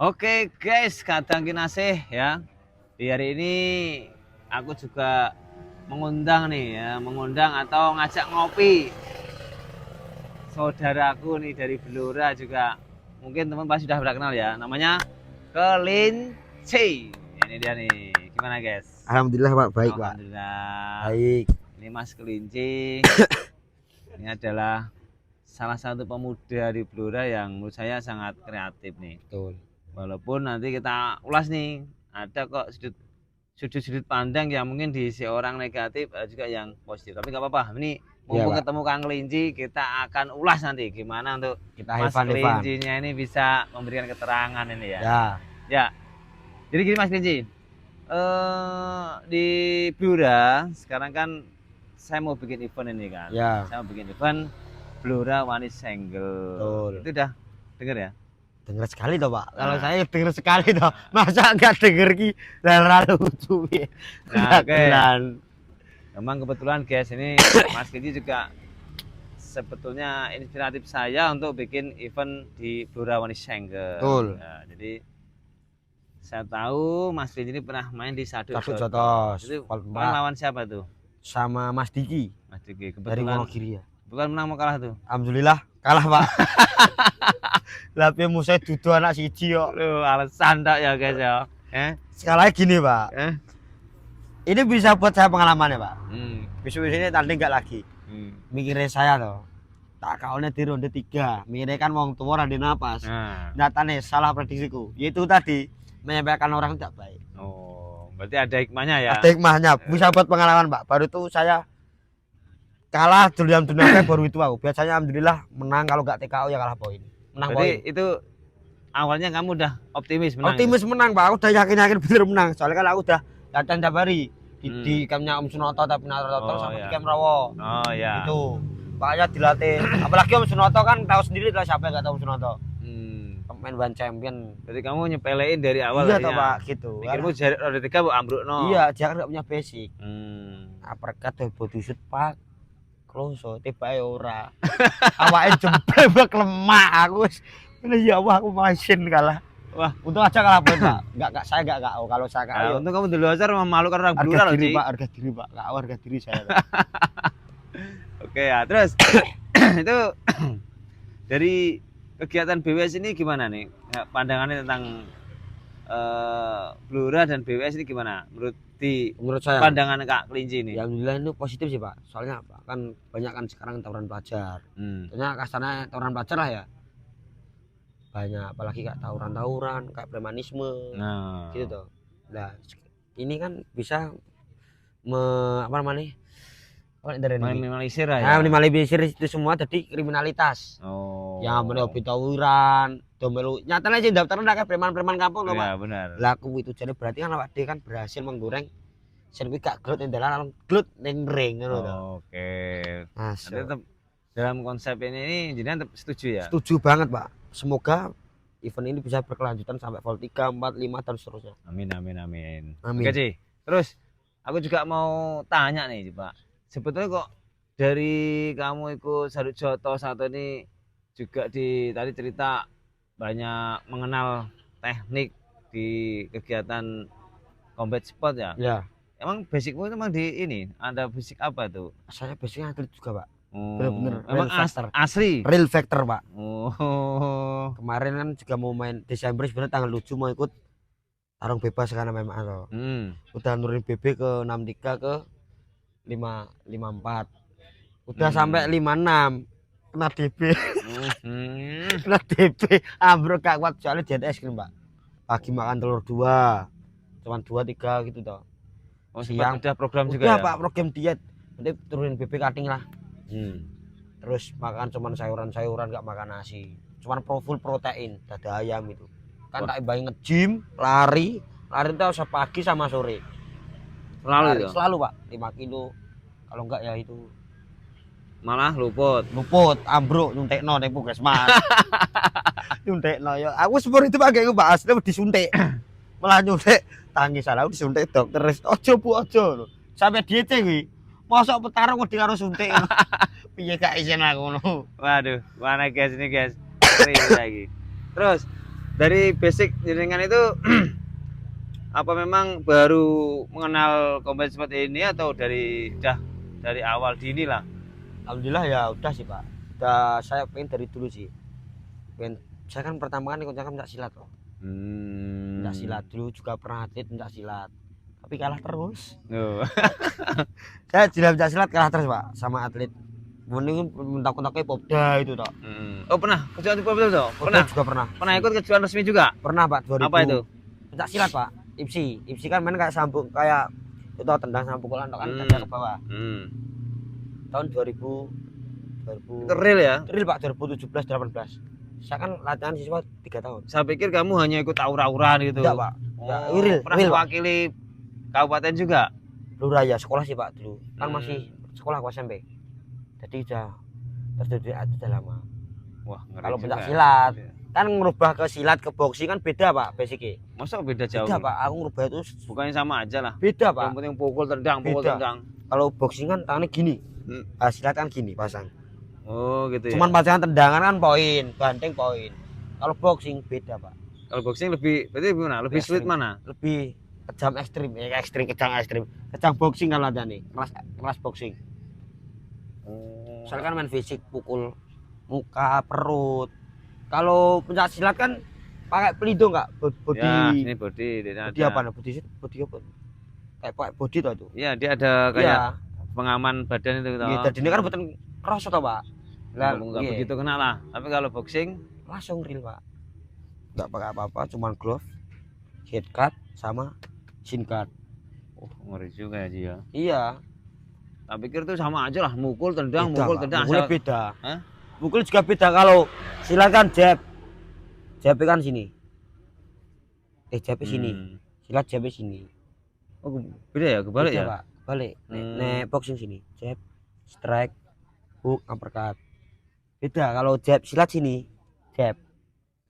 Oke guys, kadang kinasih ya. Di hari ini aku juga mengundang nih ya, mengundang atau ngajak ngopi saudaraku nih dari Blora juga. Mungkin teman pasti sudah kenal ya, namanya Kelinci. Ini dia nih. Gimana guys? Alhamdulillah Pak, baik Pak. Alhamdulillah. Baik. Ini Mas Kelinci. Ini adalah salah satu pemuda di Blora yang menurut saya sangat kreatif nih. Betul. Walaupun nanti kita ulas nih, ada kok sudut pandang yang mungkin diisi orang negatif, ada juga yang positif. Tapi nggak apa-apa, ini mumpung Pak. ketemu Kang Kelinci, kita akan ulas nanti gimana untuk Kita Mas Evan. Kelincinya ini bisa memberikan keterangan ini ya. Ya. Ya, jadi gini Mas Kelinci, di Blora sekarang kan saya mau bikin event ini kan. Ya. Saya mau bikin event Blora Wanis Single. Betul. Itu udah denger ya? Dengar sekali toh Pak. Kalau saya dengar sekali toh. Masa enggak denger ki lalu lucu ya. Nah, oke. Memang kebetulan guys, ini Mas Kelinci juga sebetulnya inspiratif saya untuk bikin event di Blora Wanis Single. Betul. Nah, jadi saya tahu Mas Kelinci ini pernah main di Saduk Jotos. Itu lawan siapa tuh? Sama Mas Diki. Mas Diki. Dari Wonogiri ya. Bukan menang mau kalah tuh. Alhamdulillah kalah Pak. Lah piye musuh dudu anak siji kok. Loh, alasan tak ya guys ya. Sekali gini Pak. Ini bisa buat saya pengalaman ya Pak. Besok ini tanding enggak lagi. Mikirnya saya toh. Tak kaulnya di ronde 3. Mikirnya kan wong tua ora napas. Nyatane salah prediksiku. Yaitu tadi menyampaikan orang tidak baik. Oh, berarti ada hikmahnya ya. Ada hikmahnya. Bisa buat pengalaman Pak. Baru itu saya kalah duluan baru itu aku. Biasanya alhamdulillah menang, kalau nggak TKO ya kalah poin. Menang berarti poin. Itu awalnya kamu udah optimis menang. Optimis gitu? Menang Pak. Aku udah yakin bener menang. Soalnya kan aku udah latihan tiap hari di campnya Om Sunoto tapi Naruto sama di Camp Rawo. Oh iya. Itu makanya dilatih. Apalagi Om Sunoto kan tahu sendiri lah, siapa yang nggak tahu Om Sunoto. Pemain One Champion. Berarti kamu nyepelein dari awal. Iya toh Pak, gitu. Pikirmu jari roda 3 bu ambrukno. Iya, dia kan nggak punya basic. Uppercut tuh body shoot Pak. Kloso tiba ora. Awake jemble bak lemah aku wis. Ya Allah aku masin kalah. Wah, untung aja kalah poin Pak. Enggak saya enggak KO. Kalau saya KO. Untung kamu dulu aja memalukan orang Blora loh, Pak, harga diri Pak. KO harga diri saya. Oke ya, terus itu dari kegiatan BWS ini gimana nih? Pandangannya tentang Blora dan BWS ini gimana? Menurut saya pandangan Kak Kelinci ini. Ya alhamdulillah itu positif sih Pak. Soalnya apa? Kan banyak kan sekarang tawuran pelajar. Soalnya kasarnya tawuran pelajar lah ya. Banyak apalagi kayak tawuran kayak premanisme. Nah, gitu tuh. Nah, ini kan bisa minimalisir ya. Nah, minimalisir itu semua jadi kriminalitas. Oh. Yang meneobi tawuran, domelu. Nyatanya sih daftarnya kayak preman-preman kampung loh, Pak. Iya, benar. Laku itu jadi berarti kan awak dhewe kan berhasil menggoreng sirkuit gak glut ning dalan glut ning ring ngono to. Oke. Nah, tetap dalam konsep ini jenengan setuju ya? Setuju banget, Pak. Semoga event ini bisa berkelanjutan sampai vol 3, 4, 5 dan seterusnya. Amin. Oke, Ci. Terus aku juga mau tanya nih, Pak. Sebetulnya kok dari kamu ikut Saduk Jotos satu ini juga tadi cerita banyak mengenal teknik di kegiatan combat sport ya? Ya. Emang basicmu itu emang di ini ada basic apa tuh? Saya basicnya atlet juga Pak. Bener-bener. Emang asli? Real factor Pak. Oh. Kemarin kan juga mau main Desember sebenarnya tanggal 7 mau ikut tarung bebas karena MMA loh. Udah nurunin BB ke 63 ke 554. Udah sampai 56. Kena DB. Kena DB. Ambruk gak kuat soalnya diet es krim Pak. Pagi makan telur 2. Cuman 2 3 gitu toh. Oh, siang ada program juga ya? Pak, program diet. Nanti turunin BB cutting lah. Terus makan cuman sayuran gak makan nasi. Cuman full protein, dada ayam itu. Kan tak imbangi nge-gym, lari itu pagi sama sore. Selalu Pak, 5 kilo. Kalau enggak ya itu malah luput, ambruk nyuntikno ning puskesmas. Nyuntikno ya. Aku sepur itu pakai ngebahas disuntik. Malah nyuntik tangis salah disuntik dokter. Ojo Bu, ojo. Sampai diet kuwi. Mosok petarung wedi karo suntik. Piye gak isin aku ngono. Waduh, mana guys ini guys. Serius lagi. Terus dari basic jenengan itu apa memang baru mengenal combat sport ini atau dari awal dini lah? Alhamdulillah ya udah sih Pak. Udah saya pengen dari dulu sih. Saya kan pertama kan ikut pencak silat loh. Pencak silat dulu juga pernah atlet pencak silat. Tapi kalah terus. Oh. Saya jelas pencak silat kalah terus Pak sama atlet. Mending mentak-mentaknya Popda itu toh. Oh pernah kejuaraan di Popda toh? Pernah juga pernah. Pernah ikut kejuaraan resmi juga? Pernah Pak 2000. Apa itu? Pencak silat Pak. IPSI kan main kayak sambung kayak itu tendang sama pukulan kan ke bawah. Tahun 2000 itu real ya? Real Pak 2017 18. Saya kan latihan siswa 3 tahun. Saya pikir kamu hanya ikut aura-auran gitu. Enggak Pak. Ya, real, pernah real, mewakili kabupaten juga? Lurah ya sekolah sih Pak dulu. Kan masih sekolah aku SMP. Jadi udah terdidik udah lama. Wah, ngeri. Kalau juga. pencak silat kan ngerubah ke silat ke boxing kan beda Pak basicnya. Masa beda jauh? Beda Pak, aku ngerubah itu bukannya sama aja lah. Beda Pak. Yang penting pukul tendang. Kalau boxing kan tangannya gini. Silat kan gini pasang. Oh gitu ya. Cuman pasangan tendangan kan poin, banting poin. Kalau boxing beda Pak. Kalau boxing berarti gimana? Lebih sulit mana? Lebih kejam ekstrim, kejam ekstrim. Kejam boxing kan nih, keras boxing. Soalnya kan main fisik, pukul muka, perut. Kalau pencak silat kan pakai pelindung enggak? Body. Ya, ini body. Body apa? Body apa? Kayak pakai body tuh itu. Iya, dia ada kayak pengaman badan itu. Iya, jadi ini kan buatan cross atau Pak? Enggak begitu kena lah. Tapi kalau boxing langsung real Pak. Enggak pakai apa-apa, cuman glove, head cut sama shin cut. Oh, ngeri juga ya Ji ya. Iya. Tak pikir tuh sama aja lah, mukul tendang, beda, mukul tendang. Mukulnya beda. Hah? Mukul juga beda. Kalau silat kan jab kan sini. Jab sini. Silat jab sini. Oh, beda ya, kebalik beda, ya? Pak. Balik. Nek boxing sini, jab, strike, hook, uppercut. Beda kalau jab silat sini, jab.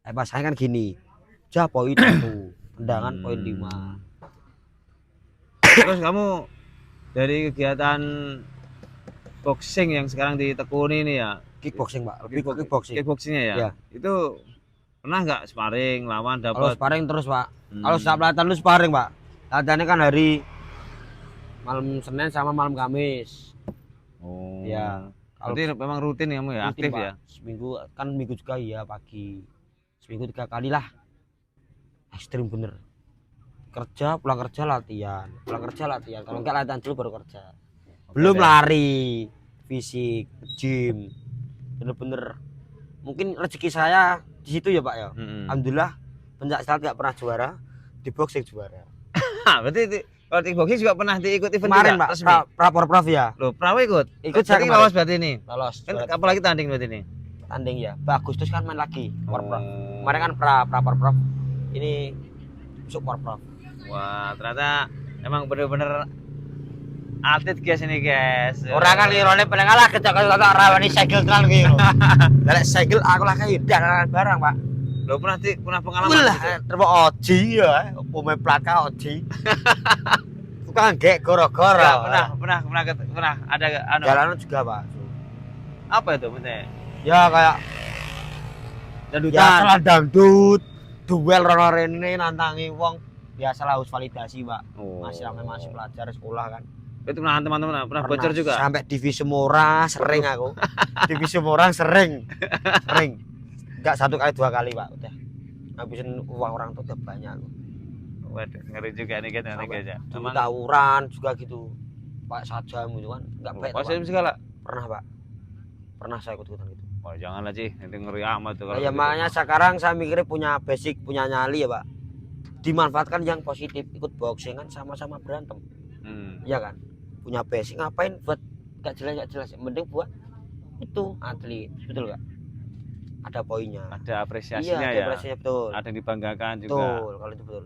Pasangnya kan gini. Jab poin 1, tendangan poin 5. Terus kamu dari kegiatan boxing yang sekarang ditekuni ini ya, kickboxing Pak, lebih ke kickboxing. Kickboxingnya ya? Ya. Itu pernah nggak sparring lawan dapat? Kalau sparring terus Pak. Kalau setiap latihan lu sparring Pak. Latihannya kan hari malam Senin sama malam Kamis. Oh. Ya. Berarti memang rutin kamu ya, rutin, aktif Pak. ya? Seminggu kan minggu juga ya pagi. Seminggu 3 kali lah. Ekstrim bener. Pulang kerja latihan. Kalau enggak latihan dulu baru kerja. Belum lari, fisik, gym. Bener-bener mungkin rezeki saya di situ ya Pak ya. Alhamdulillah pencak silat enggak pernah juara, di boxing juara. Berarti kalau di boxing juga pernah diikut event kemarin juga? Pak, Prof ya. Loh, pernah ikut? Ikut saya kemarin. Lolos berarti ini? Lolos. Kan apalagi tanding berarti ini? Tanding ya. Agustus kan main lagi Prof. Kemarin kan Prof. Ini besok Prof. Wah, ternyata emang bener-bener atlet guys ini guys. Orang kan lirone paling kalah ketika tak rawani segel tenan ki. Lah segel aku lah kayak dalan barang, Pak. Lo pernah pengalaman lah terus oji ya, pemain plaka oji. Tukang gek goro-goro. Pernah ada anu. Jalanan juga, Pak. Apa itu maksudnya? Ya kayak dangdutan. Ya salah dangdut, duel rono rene nantangi wong. Biasalah harus validasi, Pak. Masih pelajar sekolah kan. Itu teman-teman pernah bocor juga. Sampai divisi murah sering aku. Divisi murah sering. Enggak 1 kali 2 kali, Pak. Udah. Ngabisin uang orang tuh udah banyak aku. Waduh, ngeri juga nih guys ya. Emang tawuran juga gitu. Pak Sajam gitu kan. Enggak baik. Pak Sajam segala. Pernah, Pak. Pernah saya ikut-ikutan gitu. Oh, janganlah Ci, nanti ngeri amat tuh kalau. Ya makanya sekarang saya mikirnya punya basic, punya nyali ya, Pak. Dimanfaatkan yang positif, ikut boxing kan sama-sama berantem. Iya kan? Punya basic ngapain buat enggak jelas. Mending buat itu atlet, betul enggak? Ada poinnya. Ada apresiasinya ya. Iya, apresiasinya betul. Ada yang dibanggakan juga. Betul, kalau itu betul.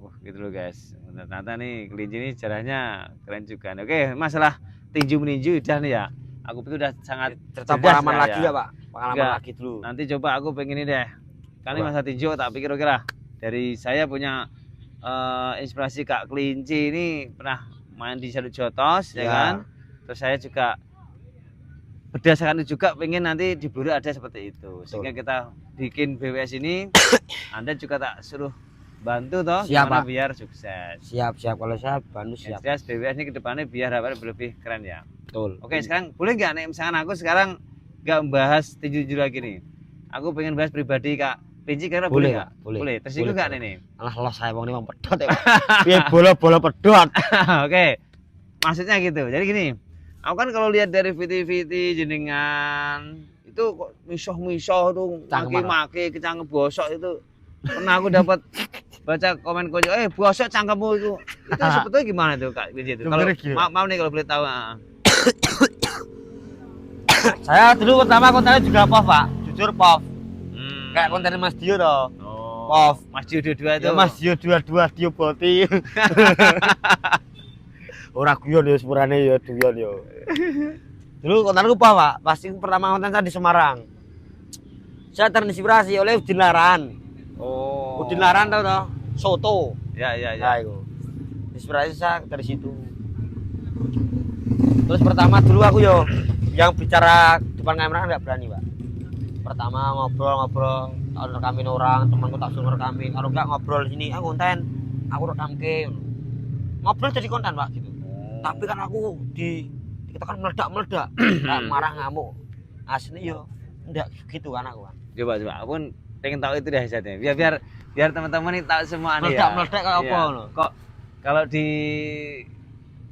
Wah, gitu loh guys. Ternyata nih kelinci ini caranya keren juga. Oke, masalah tinju meninju udah nih ya. Aku pikir udah sangat cerita pengalaman lagi ya, Pak. Pengalaman lagi dulu. Nanti coba aku pengen ini deh. Kali masa tinju tak pikir oke lah. Dari saya punya inspirasi Kak Kelinci, ini pernah main di Salut Jotos ya kan. Terus saya juga berdasarkan itu juga pengen nanti di Bluro ada seperti itu. Sehingga kita bikin BWS ini Anda juga tak suruh bantu toh Siap, gimana Pak. biar sukses. Siap kalau saya bantu Yang siap. jelas BWS ini kedepannya biar apa lebih keren ya. Betul. Oke, sekarang boleh nggak nih misalkan aku sekarang nggak membahas tinju lagi nih. Aku pengen bahas pribadi Kak Pinci karena boleh nggak? Boleh. Tersinggung nggak nih? Alah lo saya wong ini pedot ya. Piye bola pedot. Oke. Maksudnya gitu. Jadi gini, aku kan kalau lihat dari VT jenengan itu kok misoh-misoh tuh maki-maki kecang bosok itu pernah aku dapat baca komen konco bosok cangkemmu itu sebetulnya gimana tuh Kak Pinci itu? Kalau maaf nih kalau boleh tahu. Saya dulu pertama kontennya juga POV, Pak. Jujur POV. Kayak konten Mas Dio toh. POV. Mas Dio dua itu. Ya Mas Dio dua Dio Boti. Ora guyon ya sepurane ya guyon ya. Dulu kontenku POV, Pak. Pasti pertama konten saya di Semarang. Saya terinspirasi oleh Udin Laran. Oh. Udin Laran tahu toh? Soto. Ya. Nah, itu. Inspirasi saya dari situ. Terus pertama dulu aku yo yang bicara depan kamera nggak berani, Pak. Pertama ngobrol tak rekamin orang, temanku tak suruh rekamin. Kalau nggak ngobrol sini, aku konten, aku rekamke. Ngobrol jadi konten, Pak, gitu. Tapi kan aku kita kan meledak, kayak marah ngamuk. Asli yo enggak gitu kan aku, Pak. Coba aku pun pengen tahu itu deh hasilnya. Biar teman-teman ini tahu semua nih ya. Meledak kayak apa loh. Kok kalau di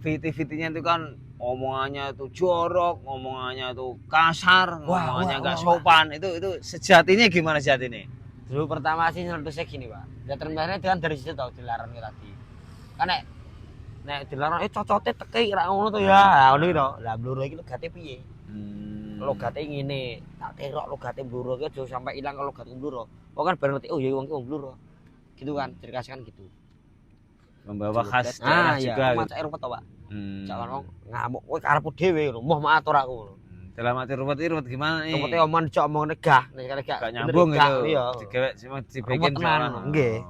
VT-VT-nya itu kan omongannya tuh jorok, omongannya tuh kasar, omongannya nggak sopan. Itu sejatinya gimana sejatinya? Dulu pertama sih nyeletusnya gini, Pak. Ya ternyata kan dari situ tau dilarang tadi. Kan nek dilarang cocote teki ra ngono to ya. Ngono gitu. Lah Bluro iki logate piye? Logate ngene. Tak terok logate Bluro ki aja sampai ilang kalau logate Bluro. Kok kan bareng ngerti oh ya wong ki wong Bluro. Gitu kan, dikasihkan gitu. Membawa khas daerah juga. Iya, macak rumput to, Pak. Jangan wong ngamuk kowe karepmu dhewe ngono. Moh maatur aku ngono. Dalam arti rumput gimana nih? Rumpute omong dijok omong negah, nek gak nyambung gitu. Iya. Digewek cuma dibikin tenan. Nggih.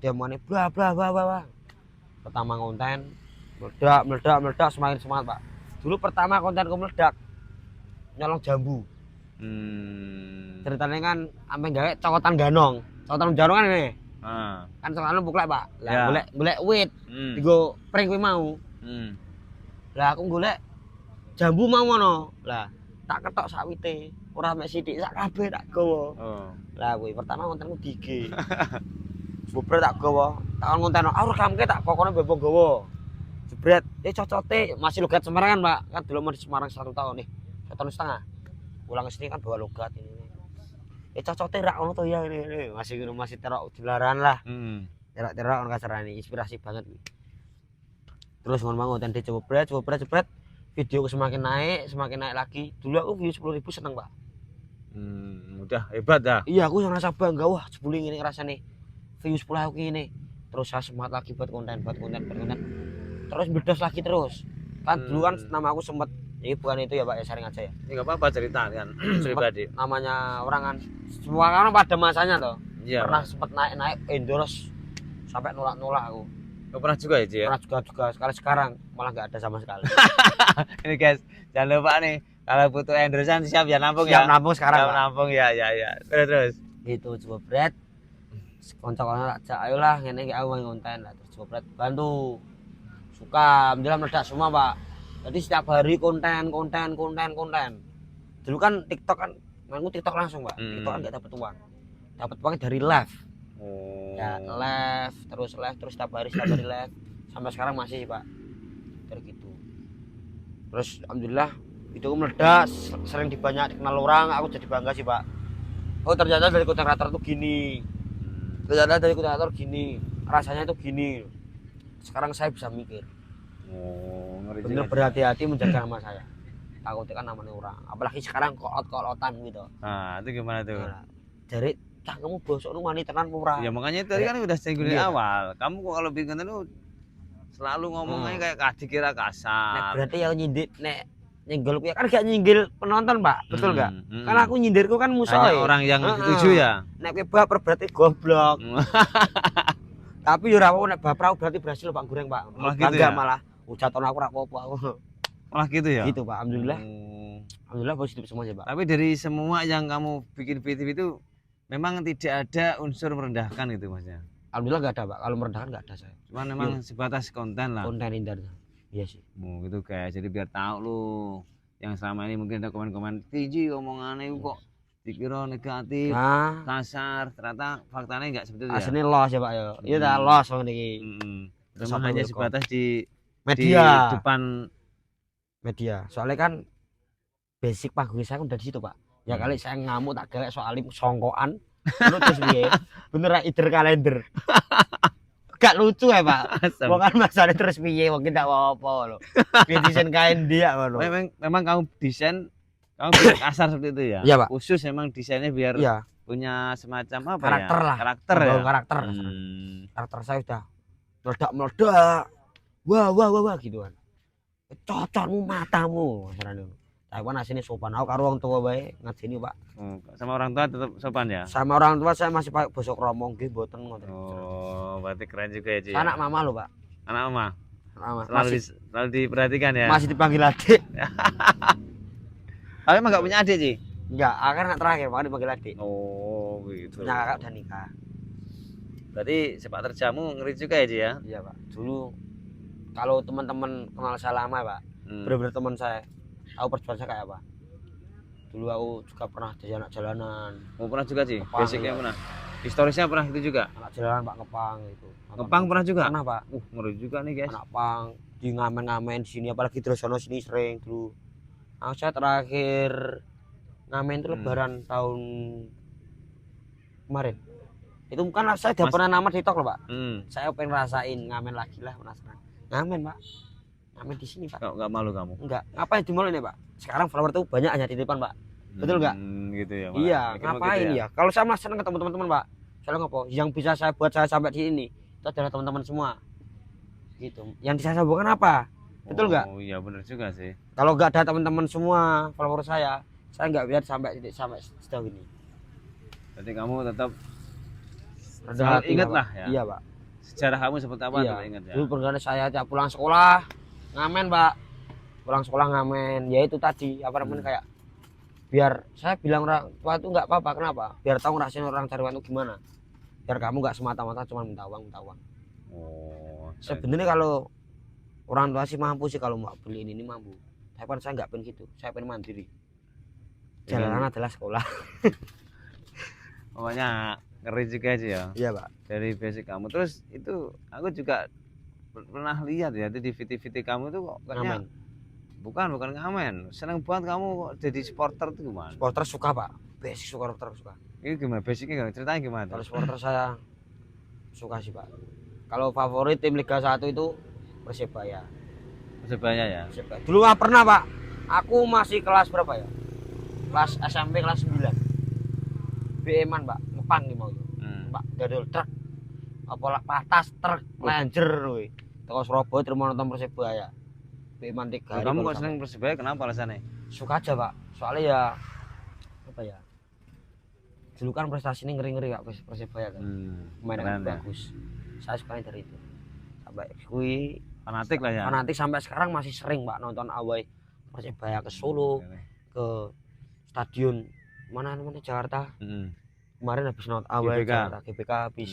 Dia omongane bla bla bla bla. Pertama konten meledak semakin semangat, Pak. Dulu pertama kontenku meledak nyolong jambu. Ceritanya kan ampe gawe cokotan ganong. Cokotan ganong kan ini. Kan soalnya buklek, Pak. Lah golek wit. Digo pring kuwi mau. Lah aku golek jambu mau ngono. Lah tak ketok sak wite. Ora mek sithik sak kabeh tak gawa. Lah kuwi pertama kontenku dige. Bubur tak gawa. Tak konten aku rekamke tak pokoknya bebok gawa. Jebret, cocote masih logat Semarang kan, Pak. Kan dulu mau di Semarang 1 tahun nih. 1 tahun setengah. Pulang ke sini kan bawa logat ini. Cocote rak ngono to ya ini. Masih terok dilaran lah. Terok ono kasarane inspirasi banget. Terus ngono konten jebret. Video semakin naik lagi. Dulu aku view 10.000 seneng, Pak. Udah hebat dah. Iya, aku ngerasa bangga. Wah, jebule ngene rasane. View 10.000 ini. Terus saya semangat lagi buat konten. Terus berdos lagi terus. Kan dulu kan nama aku sempat bukan itu ya, Pak, ya sharing aja ya. Enggak apa-apa cerita kan pribadi. Namanya orang kan semua orang pada masanya toh. Iya. Pernah sempat naik endorse sampai nolak aku. Pernah juga ya, Ci? Pernah juga sekarang malah nggak ada sama sekali. Ini guys, jangan lupa nih kalau butuh endorsean siap ya nampung ya. Siap nampung sekarang. Siap nampung ya. Terus. Gitu coba bread. Konco-konco tak ayolah ngene iki aku ngonten lah terus coba bread bantu. Suka, alhamdulillah meledak semua, Pak. Jadi setiap hari konten. Dulu kan TikTok kan, aku TikTok langsung, Pak. TikTok kan nggak dapat uang. Dapat uangnya dari live. Ya live terus setiap hari live. Sampai sekarang masih sih, Pak. Terus gitu. Terus alhamdulillah itu meledak, sering dikenal orang, aku jadi bangga sih, Pak. Oh ternyata dari konten kreator tuh gini. Rasanya itu gini. Sekarang saya bisa mikir. Bener berhati-hati menjaga nama saya. Takutnya kan namanya orang. Apalagi sekarang kolot-kolotan gitu. Nah, itu gimana tuh? Jadi kamu bosok nu wanita tenan murah. Ya makanya tadi kan udah singgung di awal. Kamu kok kalau bikin konten selalu ngomongnya kayak dikira kasar. Berarti yang nyindir nyenggol kan gak nyinggil penonton, Pak. Betul gak? Karena aku nyindirku kan musuh orang yang setuju ya. Nek baper berarti goblok. Tapi yo ora nek baper berarti berhasil, Pak Goreng, Pak. Malah gitu ya? Malah ucaton aku ora apa-apa aku. Malah gitu ya. Gitu Pak, alhamdulillah. Oh. Alhamdulillah positif semuanya Pak. Tapi dari semua yang kamu bikin VTV itu memang tidak ada unsur merendahkan gitu Masnya. Alhamdulillah nggak ada Pak, kalau merendahkan nggak ada saya. Cuman memang sebatas konten lah. Konten indah. Iya sih. Gitu guys, jadi biar tahu lu yang selama ini mungkin ada komen-komen Tiji omongannya kok dikira negatif, kasar, ternyata faktanya enggak seperti itu ya. Aslinya los ya Pak ya. Iya dah los wong niki. Memang hanya sebatas di media. Di depan media. Soalnya kan basic panggung saya udah di situ Pak. Ya kali saya ngamuk tak gelek soalnya songkokan. Lu terus piye? Bener ider kalender. Gak lucu ya Pak. Wong kan maksane terus piye wong ndak apa-apa lho. Piye desain kain dia ngono. Memang kamu desain kamu biar kasar seperti itu ya. Iya Pak. Khusus emang desainnya biar punya semacam apa karakter ya? Lah. Karakter ya. Karakter. Karakter saya udah meledak. Wah gitu kan. Cocormu matamu masarane. Taiwan aslinya sopan aku karo wong tua bae ngajeni Pak. Sama orang tua tetap sopan ya? Sama orang tua saya masih pakai basa kromong nggih mboten ngoten. Oh, berarti keren juga ya, Ci. Anak mama lho, Pak. Anak mama. Selalu diperhatikan ya. Masih dipanggil adik. Tapi emang gak punya adik, Ci? Enggak, akan anak terakhir makanya dipanggil adik. Oh, gitu. Punya kakak udah nikah. Berarti sepak terjamu ngeri juga ya, Ci ya? Iya, Pak. Dulu kalau teman-teman kenal saya lama, Pak. Bener-bener teman saya. Tahu perjuangan saya kayak apa. Dulu aku juga pernah jadi anak jalanan. Pernah juga sih? Basicnya ya. Pernah? Historisnya pernah itu juga? Anak jalanan Pak, ngepang gitu. Ngepang pernah juga? Pernah Pak. Ngeri juga nih guys. Anak pang, di ngamen-ngamen di sini apalagi terus sono sini sering dulu. Saya terakhir ngamen itu lebaran tahun kemarin. Itu kan saya udah pernah nama di TikTok loh Pak. Saya pengen rasain ngamen lagi lah penasaran. Ngamen Pak. Ngamen di sini Pak. Enggak malu kamu? Enggak. Ngapain di mall ini Pak? Sekarang follower tuh banyak hanya di depan Pak. Betul nggak? Gitu ya. Iya. Ngapain gitu ya? Kalau saya malah seneng ketemu teman-teman Pak. Soalnya apa? Yang bisa saya buat saya sampai di ini itu adalah teman-teman semua. Gitu. Yang bisa saya bukan apa? Betul nggak? Oh iya benar juga sih. Kalau nggak ada teman-teman semua follower saya nggak bisa sampai sejauh ini. Berarti kamu tetap ingat lah ya. Iya Pak. Sejarah kamu seperti apa iya. Ingat ya. Dulu pernah saya tiap pulang sekolah ngamen Pak. Pulang sekolah ngamen. Ya itu tadi apa namanya kayak biar saya bilang orang tua itu nggak apa-apa. Kenapa? Biar tahu ngerasain orang cari uang itu gimana. Biar kamu nggak semata-mata cuma minta uang. Oh. Sebenarnya kalau orang tua sih mampu sih kalau mau beli ini mampu. Tapi kan saya nggak pengen gitu. Saya pengen mandiri. Jalanan adalah sekolah. Pokoknya ngeri juga aja ya. Iya Pak. Dari basic kamu. Terus itu aku juga pernah lihat ya di VT kamu tuh kok kayaknya bukan ngamen. Seneng banget kamu kok jadi supporter tuh gimana? Supporter suka Pak. Basic supporter suka. Ini gimana? Basicnya ceritanya gimana? Kalau supporter saya suka sih Pak. Kalau favorit tim Liga 1 itu Persebaya. Persebaya ya. Persebaya. Dulu pernah Pak. Aku masih kelas berapa ya? Kelas SMP kelas 9. BM-an Pak, ngepang nih mau. Pak, gadol truk. Apa patas truk Ranger kuwi. Teko Surabaya terus nonton Persebaya. BM-an 3 hari. Kamu kok seneng Persebaya kenapa alasannya? Suka aja Pak. Soalnya ya apa ya? Dulu kan prestasinya ngeri-ngeri Pak Persebaya kan. Mainnya bagus. Saya suka dari itu. Sampai kui fanatik lah ya. Fanatik sampai sekarang masih sering Pak nonton away Persebaya ke Solo, ke stadion mana namanya Jakarta. Kemarin habis nonton away Jakarta GBK habis.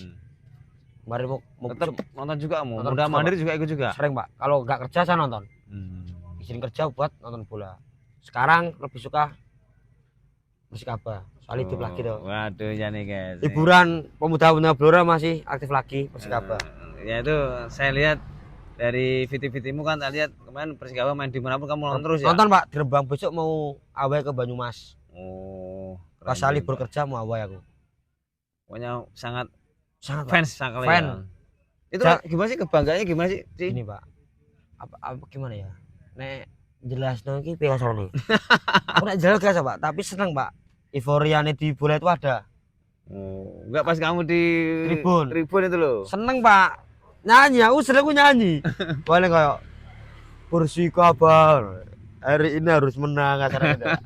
Kemarin mau tetap nonton juga mau. Udah mandiri juga ikut juga. Sering Pak. Kalau nggak kerja saya nonton. Izin kerja buat nonton bola. Sekarang lebih suka Persikaba. Soal hidup lagi tuh. Waduh ya nih guys. Hiburan pemuda-pemuda Blora masih aktif lagi Persikaba. Ya itu saya lihat dari VT-VT-mu kan saya lihat kemarin Persikaba main di mana pun kamu nonton terus ya. Nonton Pak, di Rembang besok mau away ke Banyumas. Oh. Pas libur kerja mau away aku. Pokoknya sangat fans sekali. Fan. Ya. Itu gimana sih kebanggaannya gimana sih? Ini Pak. Apa gimana ya? Nek jelas dong iki piye nih. Aku nek jelas gak Pak, tapi seneng Pak. Euforiane di bola itu ada. Oh, enggak pas kamu di tribun itu loh. Seneng Pak. Nyanyi, aku sering nyanyi. Boleh kayak Persikaba hari ini harus menang acaranya.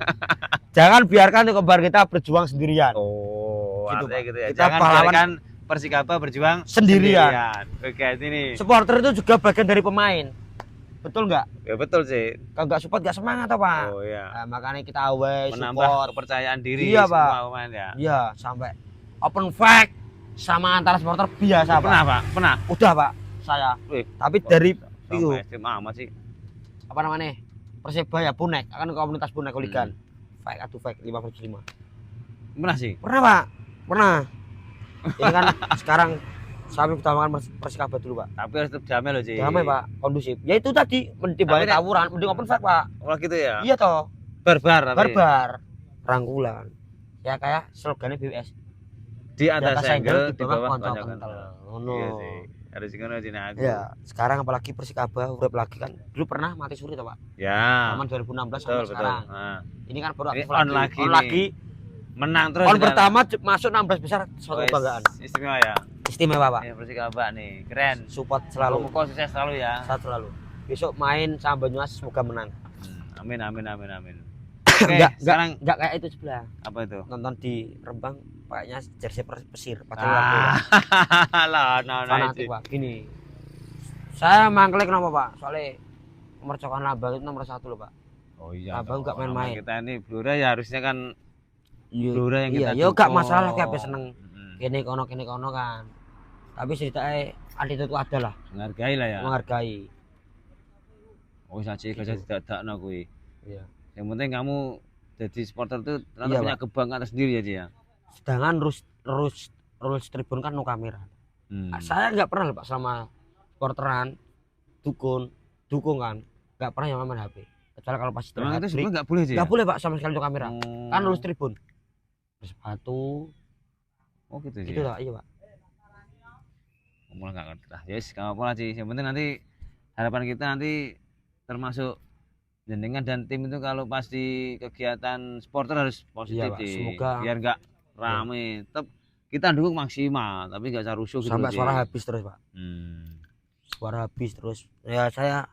Jangan biarkan kobar kita berjuang sendirian. Oh, gitu, gitu ya. Kita Jangan biarkan Persikaba berjuang sendirian. Oke, ini. Supporter itu juga bagian dari pemain. Betul nggak? Ya betul sih. Kalau nggak support nggak semangat toh Pak. Oh iya. Nah, makanya kita away Menambah support. kepercayaan diri Iya, semua Pak. pemain ya. Iya, sampai open fight sama antara supporter biasa Pernah Pak. Pak? Pernah? Udah Pak, saya. Wih, Tapi kok dari sampai itu ekstrim amat sih. apa namanya? Persebaya bonek, akan komunitas bonek hooligan. Hmm. Fight atu fight 5 versus 5. Pernah sih. Pernah Pak? Pernah. Ini kan sekarang sampai utamakan Persikabo dulu Pak. Tapi harus tetap damai loh sih. Damai Pak, kondusif. Ya itu tadi, mending banyak Tapi tawuran, mending open fight Pak. Oh gitu ya. Iya toh, Barbar tapi. barbar, rangkulan. Ya kayak slogannya BWS. Di atas single, di bawah konco konco kental. kental. Ngono. Iya sih. Harus ngono sih aku. Ya, sekarang apalagi Persikabo urip lagi kan. Dulu pernah mati suri toh Pak. Ya. Zaman 2016 Betul, sampai betul. sekarang. Nah, Ini kan baru Ini aktif on lagi. lagi On nih. lagi. menang terus. On sekarang. pertama masuk 16 besar suatu Wes, kebanggaan. Istimewa ya. Istimewa Pak. Ya Persikabo nih. Keren. Support selalu. Muka sukses selalu ya. Saat selalu. Besok main sama Banyumas semoga menang. Amin amin amin amin. Sekarang enggak kayak itu sebelah. Apa itu? Nonton di Rembang kayaknya jersey Persir pakai Lah, nah, fanatik Pak. Gini. Saya mangklek kenapa Pak? Soalnya pemercokan Lambang itu nomor 1 loh Pak. Oh iya. Abang nggak main-main. Kita ini Blora ya harusnya kan Blora yang iya, kita yo gak dukung. masalah kayak seneng Mm-mm. kene kono kan. Tapi ceritanya attitude itu ada lah, Menghargai lah ya. menghargai. Oh saja gak tidak dakno kuwi. Iya. Yang penting kamu jadi supporter tuh ternyata Iya, punya kebanggaan tersendiri ya dia. Sedangkan rules tribun kan no kamera. Saya nggak pernah loh Pak selama supporteran dukung kan, nggak pernah yang main HP. Kecuali kalau pas Memang istirahat itu break, sebenarnya nggak boleh sih. nggak boleh Pak sama sekali no kamera. Oh. Kan rules tribun. Sepatu, Oh gitu sih. gitu lah, iya Pak. Mulai nggak ngerti lah. Yes, nggak apa-apa lah sih. Yang penting nanti harapan kita nanti termasuk jenengan dan tim itu kalau pas di kegiatan supporter harus positif Iya, Pak. sih. Semoga. Biar nggak rame. Tetap kita dukung maksimal, tapi nggak usah rusuh gitu. Sampai Ci. suara habis terus Pak. Suara habis terus. Ya saya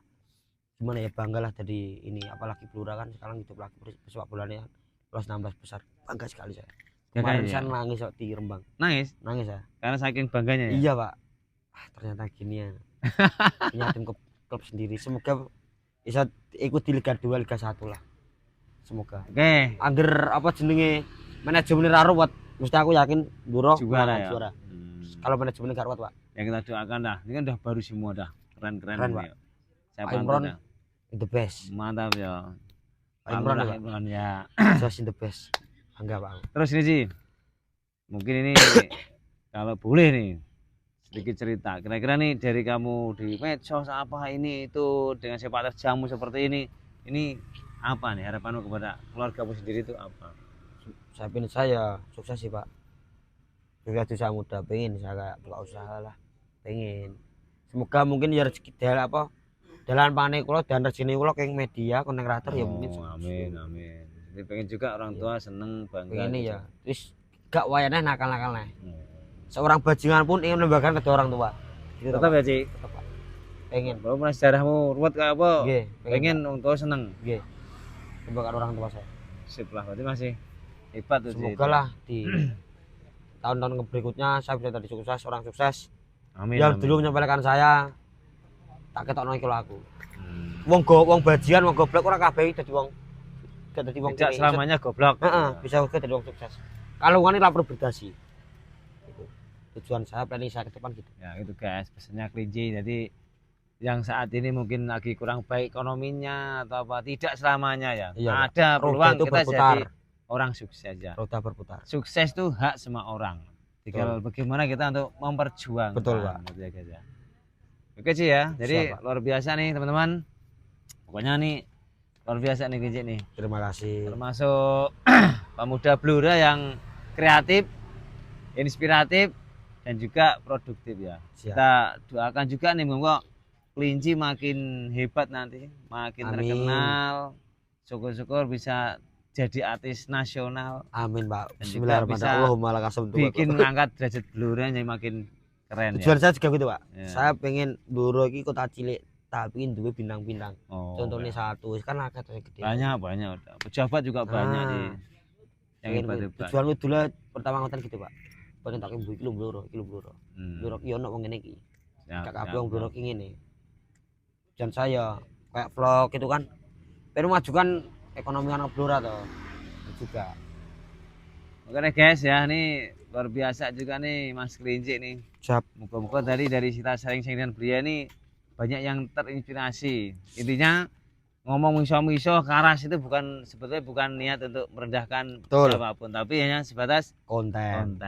gimana ya, bangga lah jadi ini, apalagi Blora kan sekarang hidup lagi sepak bolanya kelas 16 besar. Bangga sekali saya. Ya, Kemarin kan, saya ya. nangis kok di Rembang. Nangis Nangis saya. karena saking bangganya ya. Iya Pak. Ternyata gini ya. Punya tim klub sendiri. Semoga bisa ikut di Liga 2, Liga 1 lah. Semoga. Oke. Angger apa jenenge manajemen Raro buat, mesti aku yakin Blora Juara ya. juara. Kalau manajemen gak kuat Pak. Yang kita doakan dah. Ini kan udah baru semua dah. Keren-keren Keren, ini. Pak. Saya Pak Imron the best. Mantap ya. Pak Imron Pak Pak. Imron ya. Just in the best. Bangga Pak. Terus ini sih. Mungkin ini kalau boleh nih sedikit cerita. Kira-kira nih dari kamu di medsos apa ini itu dengan sepak terjangmu seperti ini apa nih harapanmu kepada keluargamu sendiri itu apa? Saya sukses sih Pak. Juga usaha muda, pengen saya kayak buka usaha lah, pengen. Semoga mungkin ya rezeki apa dalam panen kulo dan rezeki kulo kayak media konten kreator ya mungkin. Amin amin. Jadi pengen juga orang tua seneng bangga. Pengen gitu. ya. Terus gak wayane nakal-nakal nih. Hmm. Seorang bajingan pun ingin membanggakan kedua orang tua. Gitu, Tetap Pak. ya Ci. Tetap, Pak. Pengen. Walaupun sejarahmu ruwet kayak apa, Nggih, pengen orang tua seneng. nggih. Membanggakan orang tua saya. Sip lah, berarti masih hebat tuh Ci. Semoga lah di tahun-tahun berikutnya saya bisa jadi sukses, orang sukses. Amin. Yang amin. dulu menyampaikan saya tak ketokno iki lho aku. Hmm. Wong bajingan, wong goblok ora kabeh dadi wong. Gak dadi wong Tidak kene. selamanya goblok. Heeh, bisa juga jadi wong sukses. Kalau wong ini lapor berdasi. Itu. Tujuan saya, planning saya ke depan gitu. Ya itu guys, pesannya kelinci. Jadi yang saat ini mungkin lagi kurang baik ekonominya atau apa, tidak selamanya ya. Iya, Ada Roda peluang itu kita berputar. jadi orang sukses aja. Roda berputar. Sukses tuh hak semua orang. Tinggal bagaimana kita untuk memperjuangkan. Betul, Pak. Gitu ya, guys, ya. Oke sih ya. Jadi Siap, Pak. luar biasa nih teman-teman. Pokoknya nih luar biasa nih Kinci nih. Terima kasih. Termasuk pemuda Blora yang kreatif, inspiratif dan juga produktif ya. Siap. Kita doakan juga nih moga kelinci makin hebat nanti, makin Amin. terkenal. Syukur-syukur bisa jadi artis nasional, Amin, Pak. Dan juga Bismillahirrahmanirrahim. Allahumma lakasam. bikin ngangkat derajat Blora jadi makin keren Tujuan ya. saya juga gitu, Pak. Ya. Saya pengen Blora iki kota cilik tapi duwe bintang-bintang. Oh, Contohnya ya. satu, kan akeh gede. banyak udah. Pejabat juga banyak Ah. nih. Yang hebat-hebat. Tujuanku dulu pertama ngoten gitu, Pak. Pengen tak mbu iki lho Blora, iki lho Blora. Hmm. Blora iki ono wong ngene iki. Siap, Kakak siap, wong Blora siap. iki ngene. Dan saya kayak vlog gitu kan. Pengen memajukan ekonomi anak Blora tuh juga. Oke guys ya, ini luar biasa juga nih Mas Kelinci nih. Siap. Muka-muka dari kita sharing-sharing dengan beliau ini banyak yang terinspirasi. Intinya ngomong miso-miso keras itu sebetulnya bukan niat untuk merendahkan Betul. siapapun, tapi hanya sebatas Konten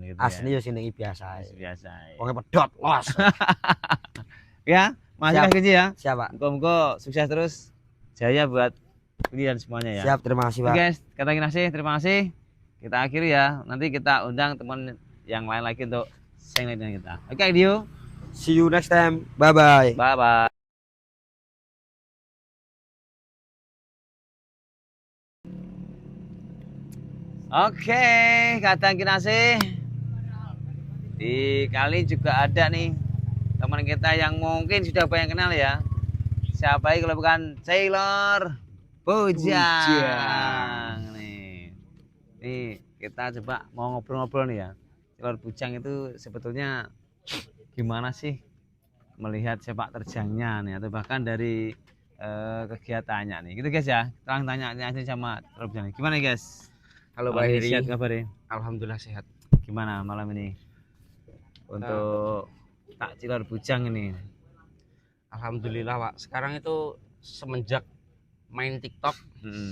gitu asli ya. ya sini biasa Biasa. pokoknya pedot los. Ya, masih Siap. Mas Kelinci ya. Siap Pak. Muka-muka sukses terus, jaya buat kalian semuanya ya. Siap, terima kasih Pak. Oke guys, kata kinasih, terima kasih. Kita akhiri ya. Nanti kita undang teman yang lain lagi untuk sharing dengan kita. Oke, Dio. See you next time. Bye bye. Bye bye. Oke, kata kinasih. Di kali juga ada nih teman kita yang mungkin sudah banyak kenal ya. Siapa kalau bukan Sailor Bujang nih. Nih kita coba mau ngobrol-ngobrol nih ya. Sailor Bujang itu sebetulnya gimana sih melihat sepak terjangnya nih, atau bahkan dari kegiatannya nih gitu guys ya. Terang tanya aja sama Sailor Bujang. Gimana guys? Halo Pak Heri. Sehat kabarnya? Alhamdulillah sehat. Gimana malam ini untuk tak Sailor Bujang ini? Alhamdulillah Pak. Sekarang itu semenjak main TikTok,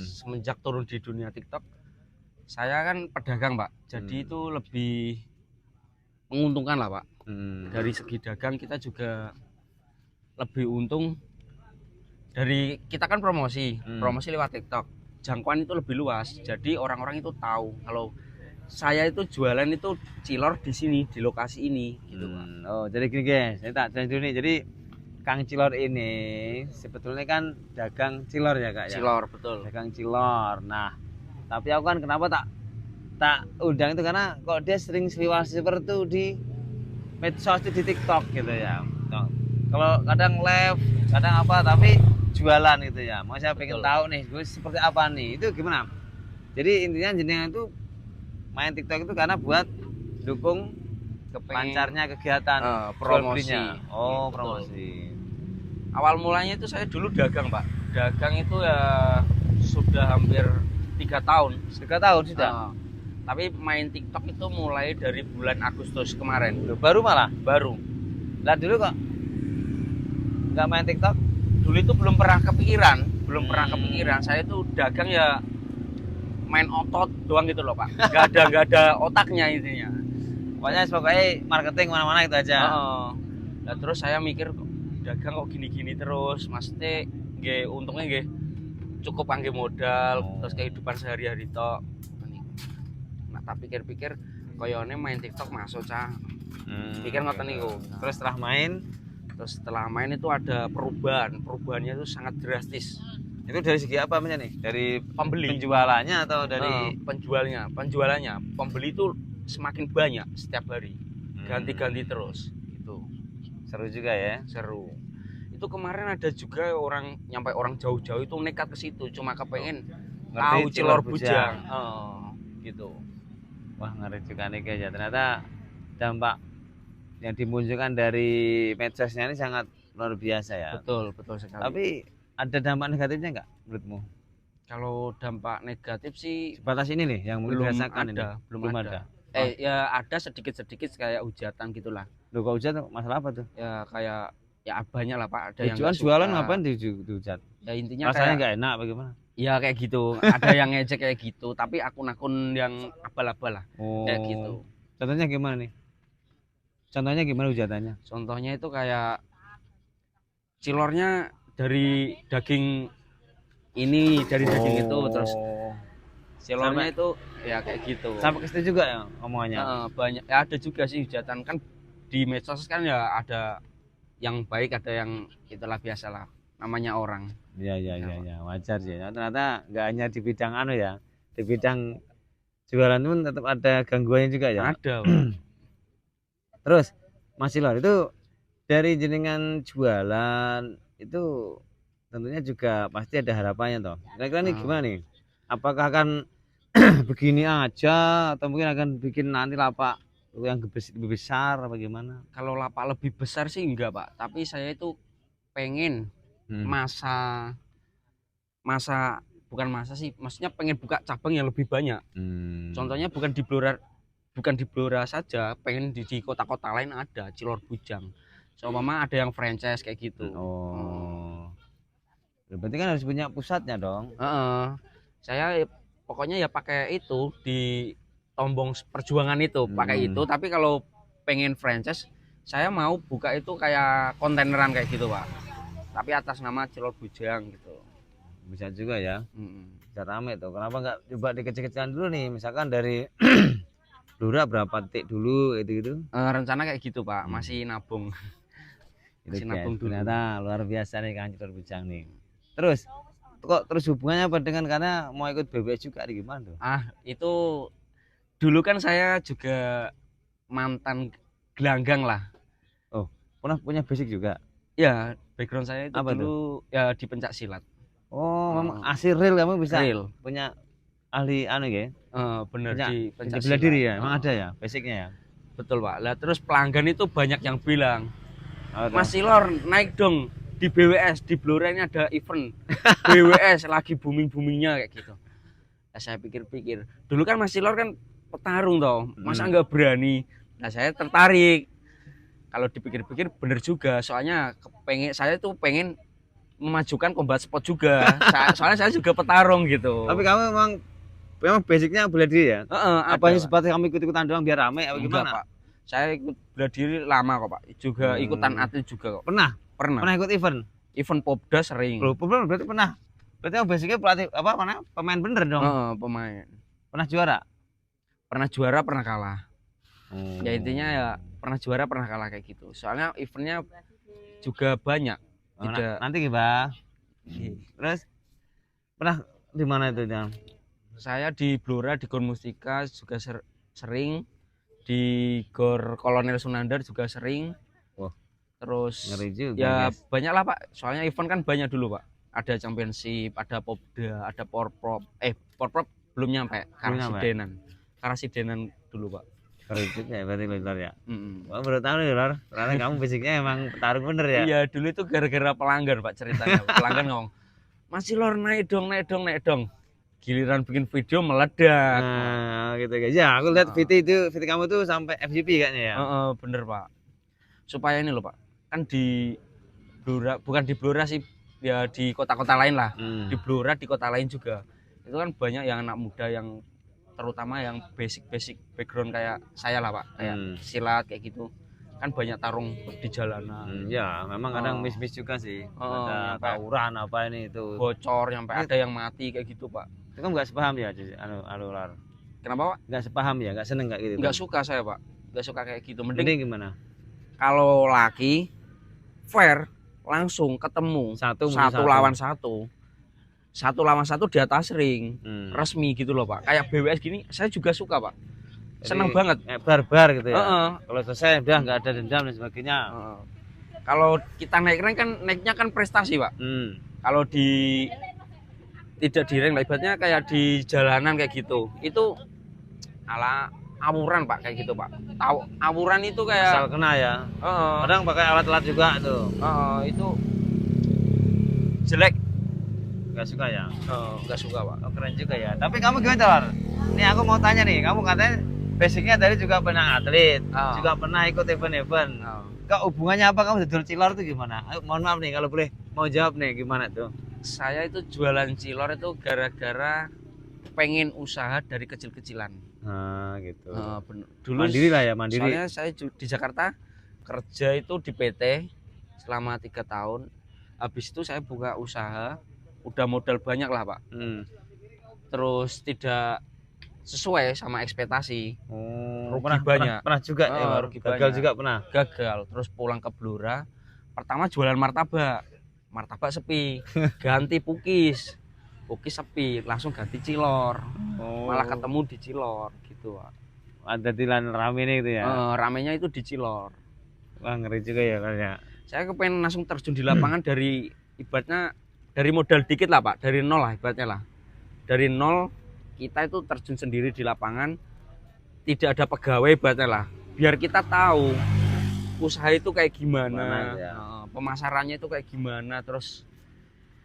semenjak turun di dunia TikTok, saya kan pedagang Pak. Jadi itu lebih menguntungkan lah Pak. Dari segi dagang kita juga lebih untung. Dari kita kan promosi lewat TikTok. Jangkauan itu lebih luas. Jadi orang-orang itu tahu kalau saya itu jualan itu cilor di sini, di lokasi ini gitu Pak. Oh, jadi gini guys, saya tak dulu nih. Jadi Kang Cilor ini sebetulnya kan dagang cilor ya Kak ya. Cilor, betul. Dagang cilor. Nah, tapi aku kan kenapa tak undang itu karena kok dia sering seliwar seperti itu di medsos, di TikTok gitu ya. Kalau kadang live, kadang apa, tapi jualan gitu ya. Mau saya pengen tahu nih, gue seperti apa nih? Itu gimana? Jadi intinya jenengan itu main TikTok itu karena buat dukung lancarnya kegiatan promosi. Oh, promosi. Awal mulanya itu saya dulu dagang Pak. Dagang itu ya sudah hampir 3 tahun. 3 tahun sudah. Tapi main TikTok itu mulai dari bulan Agustus kemarin. Loh, baru malah? Baru. Lah dulu kok nggak main TikTok? Dulu itu belum pernah kepikiran. Saya itu dagang ya main otot doang gitu loh Pak. Nggak ada otaknya intinya. Pokoknya marketing mana-mana itu aja. Nah, terus saya mikir dagang kok gini-gini terus, maksudnya untungnya cukup angge modal, terus kehidupan sehari-hari tok. Nah, tak pikir-pikir koyone main TikTok masuk cah. Pikir ngoten niku. Terus setelah main itu ada perubahannya itu sangat drastis. Itu dari segi apa nih? Dari pembeli, penjualannya atau dari penjualnya? Pembeli itu semakin banyak setiap hari, ganti-ganti terus gitu. Seru juga ya. Seru. Itu kemarin ada juga orang jauh-jauh itu nekat ke situ cuma kepengen tahu Cilor Bujang. Gitu. Wah, ngeri juga nih guys ya. Ternyata dampak yang dimunculkan dari medsosnya ini sangat luar biasa ya. Betul sekali. Tapi ada dampak negatifnya nggak menurutmu? Kalau dampak negatif sih sebatas ini nih yang mungkin dirasakan belum ada. Ya ada sedikit-sedikit kayak hujatan gitulah. Loh, kok hujat masalah apa tuh? Ya kayak ya banyak lah Pak, ada yang jualan ngapain dihujat? Ya intinya rasanya nggak enak bagaimana? Ya kayak gitu. Ada yang ngejek kayak gitu, tapi akun-akun yang abal-abal lah. Kayak gitu. Contohnya gimana nih? Contohnya gimana hujatannya? Contohnya itu kayak cilornya dari daging ini, dari daging itu, terus cilornya itu ya kayak gitu. Sampai ke situ juga ya omongannya? Banyak ya, ada juga sih hujatan kan di medsos kan ya, ada yang baik, ada yang itulah biasalah namanya orang. Iya, wajar sih. Ternyata nggak hanya di bidang ya, di bidang jualan pun tetap ada gangguannya juga ya. Ada. Terus Mas Cilor itu dari jenengan jualan itu tentunya juga pasti ada harapannya toh. Kira-kira nih gimana nih? Apakah akan begini aja atau mungkin akan bikin nanti lapak yang lebih besar apa gimana? Kalau lapak lebih besar sih enggak Pak, tapi saya itu pengen masa bukan masa sih, maksudnya pengen buka cabang yang lebih banyak. Contohnya bukan di Blora saja, pengen di kota-kota lain ada Cilor Bujang. Seumpama ada yang franchise kayak gitu. Berarti kan harus punya pusatnya dong. Saya pokoknya ya pakai itu di Tombong Perjuangan itu, pakai itu. Tapi kalau pengen franchise, saya mau buka itu kayak kontaineran kayak gitu, Pak. Tapi atas nama Cilor Bujang gitu. Bisa juga ya. Bisa rame tuh. Kenapa nggak coba dikecil-kecilan dulu nih? Misalkan dari Blora berapa titik dulu gitu. Rencana kayak gitu, Pak. Masih nabung. Masih nabung dulu. Ternyata luar biasa nih Kang Cilor Bujang nih. Terus kok terus hubungannya apa dengan karena mau ikut BBS juga di gimana tuh? Itu dulu kan saya juga mantan gelanggang lah. Oh, pernah punya basic juga? Ya, background saya itu apa dulu tuh? Ya di pencak silat. Memang asli real kamu bisa real. Punya ahli ya? Bener di pencak bela diri ya? Emang ada ya basicnya ya? Betul, Pak. Lah terus pelanggan itu banyak yang bilang, Mas Cilor naik dong di BWS, di Blora ini ada event BWS lagi booming-boomingnya kayak gitu. Nah, saya pikir-pikir, dulu kan Mas Cilor kan petarung toh, masa nggak berani? Nah, saya tertarik. Kalau dipikir-pikir bener juga, soalnya saya tuh pengen memajukan combat sport juga. Soalnya saya juga petarung gitu. Tapi kamu memang basicnya bela diri ya? Apa sih seperti kamu ikut-ikutan doang biar rame apa gimana? Enggak, Pak. Saya ikut bela diri lama kok, Pak. Juga ikutan atlet juga kok. Pernah ikut event? Event Popda sering. Loh, Popda berarti pernah. Berarti basicnya pelatih pemain bener dong. Pemain. Pernah juara? Pernah juara, pernah kalah. Ya intinya ya pernah juara, pernah kalah kayak gitu. Soalnya eventnya juga banyak. Nanti gimana? Terus pernah di mana itu, Jang? Saya di Blora, di Gor Mustika juga sering, di Gor Kolonel Sunandar juga sering. Terus ngeri juga, ya guys. Banyak lah, Pak. Soalnya event kan banyak dulu, Pak. Ada championship, ada Popda, ada Porprov. Porprov belum nyampe, Karasidenan dulu, Pak. Keren juga ya berarti Lor ya. Wah, baru tahu nih Lor. Ternyata kamu basicnya emang petarung bener ya. Iya, dulu itu gara-gara pelanggan, Pak, ceritanya. Pelanggan ngomong, Mas Cilor naik dong. Giliran bikin video meledak. Nah, gitu guys. Ya, aku lihat VT kamu tuh sampai FGP kayaknya ya. Bener, Pak. Supaya ini loh, Pak. Kan di Blora, bukan di Blora sih, ya di kota-kota lain lah. Di Blora, di kota lain juga. Itu kan banyak yang anak muda yang terutama yang basic background kayak saya lah, Pak. Kayak silat kayak gitu. Kan banyak tarung di jalanan. Ya, memang kadang miss juga sih. Ada tawuran apa ini itu. Bocor sampai ada yang mati kayak gitu, Pak. Itu kan nggak sepaham ya, Lor. Kenapa, Pak? Nggak sepaham ya, nggak seneng kayak gitu. Nggak suka saya, Pak. Nggak suka kayak gitu. Mending gimana? Kalau laki fair, langsung ketemu satu lawan satu di atas ring, resmi gitu loh, Pak. Kayak BWS gini saya juga suka, Pak. Senang banget. Barbar gitu ya. Kalau selesai udah nggak ada dendam dan sebagainya. Kalau kita naik rank kan naiknya kan prestasi, Pak. Kalau tidak di rank, ibaratnya kayak di jalanan kayak gitu, itu ala awuran, Pak, kayak gitu, Pak. Awuran itu kayak asal kena ya. Kadang pakai alat-alat juga tuh. Itu jelek. Nggak suka ya? Nggak suka, Pak. Keren juga ya. Tapi kamu gimana, Lor? Nih aku mau tanya nih, kamu katanya basicnya tadi juga pernah atlet, juga pernah ikut event-event. Kak, hubungannya apa kamu jadi cilor itu gimana? Mohon maaf nih kalau boleh mau jawab nih, gimana tuh? Saya itu jualan cilor itu gara-gara pengen usaha dari kecil-kecilan. Gitu. Dulu mandiri lah ya, mandiri. Soalnya saya di Jakarta kerja itu di PT selama 3 tahun. Habis itu saya buka usaha, udah modal banyak lah, Pak. Terus tidak sesuai sama ekspektasi. Rugi banyak. Pernah juga rugi gagal banyak. juga pernah. Gagal. Terus pulang ke Blora. Pertama jualan martabak sepi. Ganti pukis sepi, langsung ganti cilor. Malah ketemu di cilor gitu, Pak. Ada tilan rame nih gitu ya. Ramenya itu di cilor. Wah, ngeri juga ya kayaknya. Saya kepengen langsung terjun di lapangan dari ibaratnya dari modal dikit lah, Pak, dari nol lah ibaratnya lah. Dari nol kita itu terjun sendiri di lapangan, tidak ada pegawai ibaratnya lah. Biar kita tahu usaha itu kayak gimana, ya. Pemasarannya itu kayak gimana, terus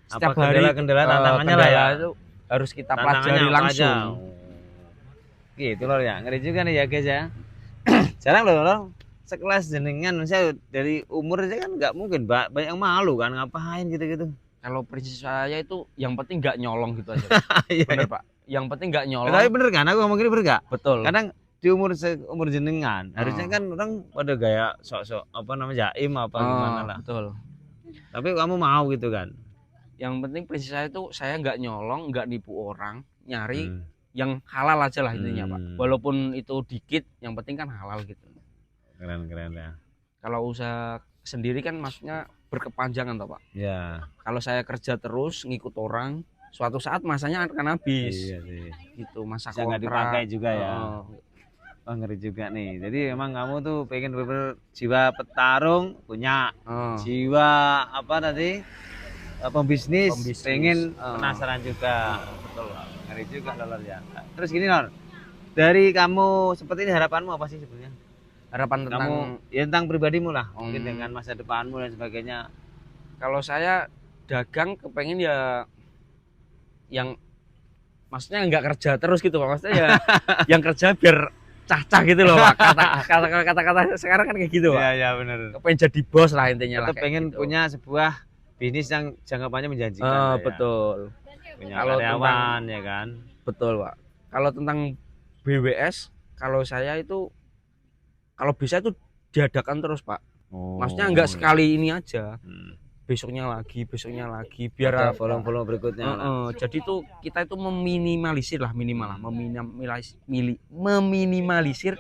setiap apa hari kendala-kendala tantangannya lah ya. kendala itu harus kita Tantangannya pelajari apa langsung. aja. Gitu loh ya, ngeri juga nih ya guys ya. Jarang loh sekelas jenengan, saya dari umur saya kan nggak mungkin banyak yang malu kan ngapain gitu-gitu. Kalau prinsip saya itu yang penting nggak nyolong gitu aja. Iya. Bener Pak. Yang penting nggak nyolong. Tapi bener kan aku ngomong gini bener gak? Betul. Kadang di umur jenengan harusnya kan orang pada gaya sok-sok apa namanya jaim apa gimana lah. Betul. Tapi kamu mau gitu kan? Yang penting prinsip saya itu saya nggak nyolong, nggak nipu orang, nyari yang halal aja lah intinya Pak. Walaupun itu dikit, yang penting kan halal gitu. Keren ya. Kalau usaha sendiri kan maksudnya berkepanjangan toh Pak. Ya. Kalau saya kerja terus ngikut orang, suatu saat masanya akan habis. Iya sih. Gitu masa Bisa nggak kontrak. dipakai juga ya. Oh, ngeri juga nih. Jadi emang kamu tuh pengen bener jiwa petarung punya, jiwa apa tadi pembisnis, pengen penasaran juga. Betul. Ngeri juga Lor ya. Terus gini Lor, dari kamu seperti ini harapanmu apa sih sebenarnya? Harapan tentang Kamu ya tentang pribadimu lah, mungkin dengan masa depanmu dan sebagainya. Kalau saya dagang kepengen ya yang maksudnya nggak kerja terus gitu Pak. Maksudnya ya yang kerja biar cacah gitu loh Pak. Kata-kata sekarang kan kayak gitu Pak. Iya benar. Kepengen jadi bos lah intinya lah. Pengen gitu. punya sebuah bisnis yang jangka panjang menjanjikan. Betul. Punya kalau karyawan ya kan. Betul Pak. Kalau tentang BWS, kalau saya itu kalau bisa itu diadakan terus Pak. Maksudnya nggak sekali ini aja. Besoknya lagi biar ada volume berikutnya. Jadi tuh kita itu meminimalisir lah meminimalisir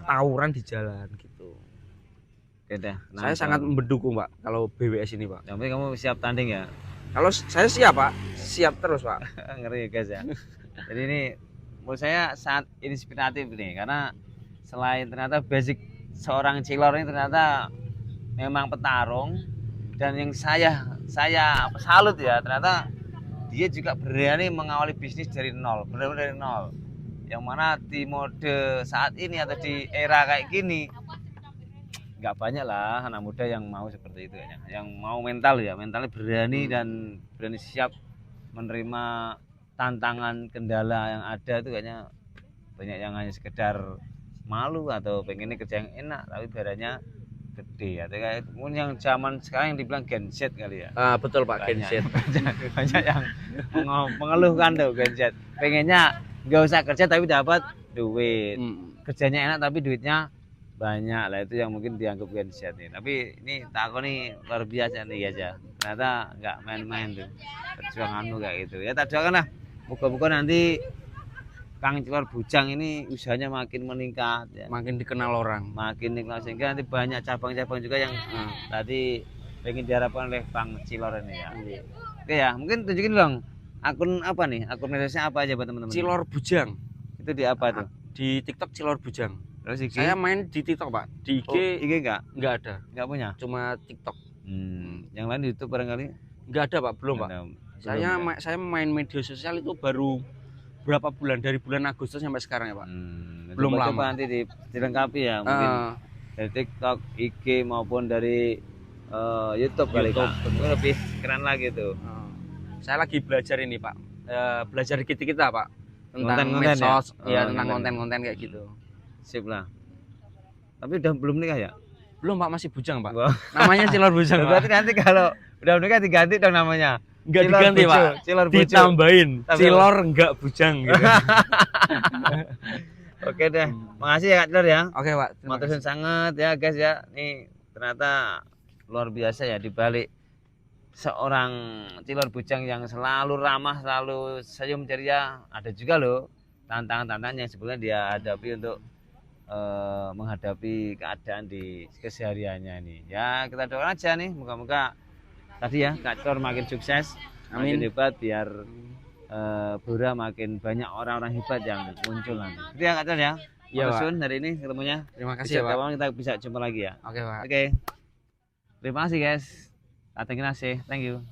tawuran di jalan gitu. Oke dah. Saya sangat mendukung Pak kalau BWS ini Pak. Yang penting kamu siap tanding ya. Kalau saya siap Pak, siap terus Pak. Ngeri ya guys ya. Jadi ini menurut saya sangat inspiratif nih karena selain ternyata basic seorang Cilor ini ternyata memang petarung. Dan yang saya salut ya, ternyata dia juga berani mengawali bisnis dari nol, benar-benar dari nol. Yang mana di mode saat ini atau di era kayak gini nggak banyak lah anak muda yang mau seperti itu kayaknya. Yang mau mentalnya berani dan berani siap menerima tantangan kendala yang ada itu kayaknya banyak yang hanya sekedar malu atau pengennya kerja yang enak tapi badannya gede atau kayak yang zaman sekarang yang dibilang Gen Z kali ya. Betul Pak, Gen Z. Banyak yang mengeluhkan tuh Gen Z. Pengennya nggak usah kerja tapi dapat duit. Kerjanya enak tapi duitnya banyak lah, itu yang mungkin dianggap Gen Z nih. Tapi ini takut nih luar biasa nih aja. Ternyata nggak main-main tuh perjuanganmu kayak gitu. Ya tak doakan lah. Moga-moga nanti Kang Cilor Bujang ini usahanya makin meningkat ya. Makin dikenal orang, makin dikenal sehingga nanti banyak cabang-cabang juga yang tadi pengen diharapkan oleh Bang Cilor ini ya. Oke ya, mungkin tunjukin dong akun apa nih? Akun medianya apa aja buat teman-teman? Cilor Bujang. Itu di apa tuh? Di TikTok Cilor Bujang. Terus IG? Saya main di TikTok Pak. Di IG IG enggak ada. Enggak punya? Cuma TikTok. Yang lain di YouTube barangkali? Enggak ada Pak, belum Pak. Saya main media sosial itu baru berapa bulan, dari bulan Agustus sampai sekarang ya Pak. Belum lama. Coba nanti dilengkapi ya mungkin dari TikTok, IG maupun dari YouTube kali Kak. Itu lebih keren lagi tuh. Saya lagi belajar ini Pak, belajar dikit-dikit lah Pak tentang konten medsos, ya tentang konten-konten kayak gitu. Sip lah. Tapi udah belum nikah ya? Belum Pak, masih bujang Pak. Namanya Cilor Bujang. Berarti nanti kalau udah nikah diganti dong namanya. Enggak diganti Pak, Cilor Bujo. Ditambahin Cilor enggak bujang gitu. Oke deh, makasih ya Kak Cilor ya. Oke Pak, terima kasih sangat ya guys ya. Nih ternyata luar biasa ya, dibalik seorang Cilor Bujang yang selalu ramah, selalu senyum ceria, ada juga loh tantangan-tantangan yang sebenarnya dia hadapi untuk menghadapi keadaan di kesehariannya ini. Ya kita doakan aja nih, moga-moga tadi ya Kak Cilor makin sukses, makin hebat, biar Bura makin banyak orang-orang hebat yang muncul nanti. Itu ya Kak Cilor ya. Iya Pak. Hari ini ketemunya. Terima kasih ya Pak. Kita bisa jumpa lagi ya. Oke Pak. Oke. Terima kasih guys. Terima kasih. Thank you.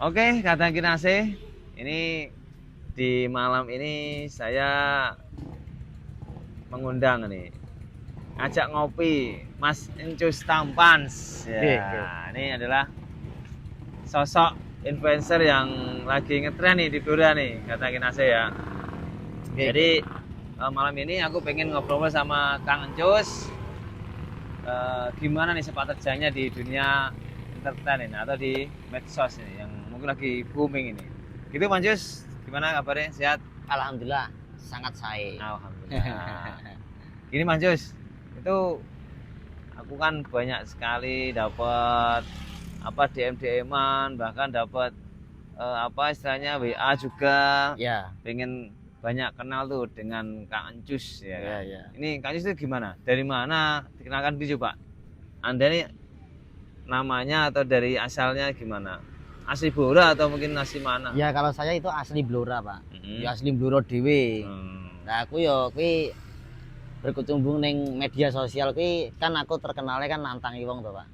Oke, kata kinase. Ini di malam ini saya mengundang nih ngajak ngopi Mas Encus Tampans. Ya, ini adalah sosok influencer yang lagi ngetren nih di Blora nih, kata Kinase ya. Jadi malam ini aku pengen ngobrol sama Kang Encus. Gimana nih sepak terjangnya di dunia entertain ini atau di medsos ini yang mungkin lagi booming ini. Gitu Mas Encus, gimana kabarnya? Sehat? Alhamdulillah sangat baik. Alhamdulillah. Gini Mas Encus, itu aku kan banyak sekali dapat DM-an, bahkan dapat istilahnya WA juga. Ya. Pengen banyak kenal tuh dengan Kang Encus ya. Ya, Kan? ya. Ini Kang Encus itu gimana? Dari mana? Dikenalkan dulu Pak. Anda ini namanya atau dari asalnya gimana? Asli Blora atau mungkin asli mana? Ya kalau saya itu asli Blora, Pak. Ya asli Blora dhewe. Nah aku yo kuwi berkecimpung ning media sosial kuwi kan aku terkenalnya kan nantangi wong to, Pak.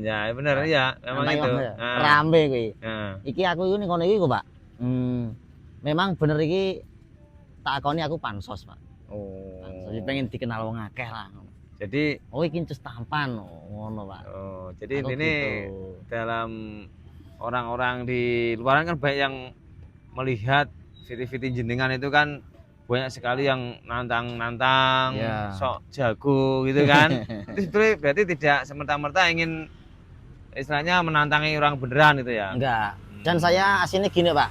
Ya bener ya, memang Nantangi itu. wong, rame kuwi. Nah. Iki aku ning kono iki kok, Pak. Memang bener iki tak akoni aku pansos, Pak. Oh. Jadi pengen dikenal wong akeh lah. Jadi iki Encus Tampan ngono, Pak. Oh, jadi Aku ini gitu. dalam orang-orang di luaran kan banyak yang melihat VT-VT jenengan itu kan banyak sekali yang nantang-nantang, Ya. sok jago gitu kan. Itu sebenarnya berarti tidak semerta-merta ingin istilahnya menantangi orang beneran gitu ya. Enggak. Dan saya aslinya gini, Pak.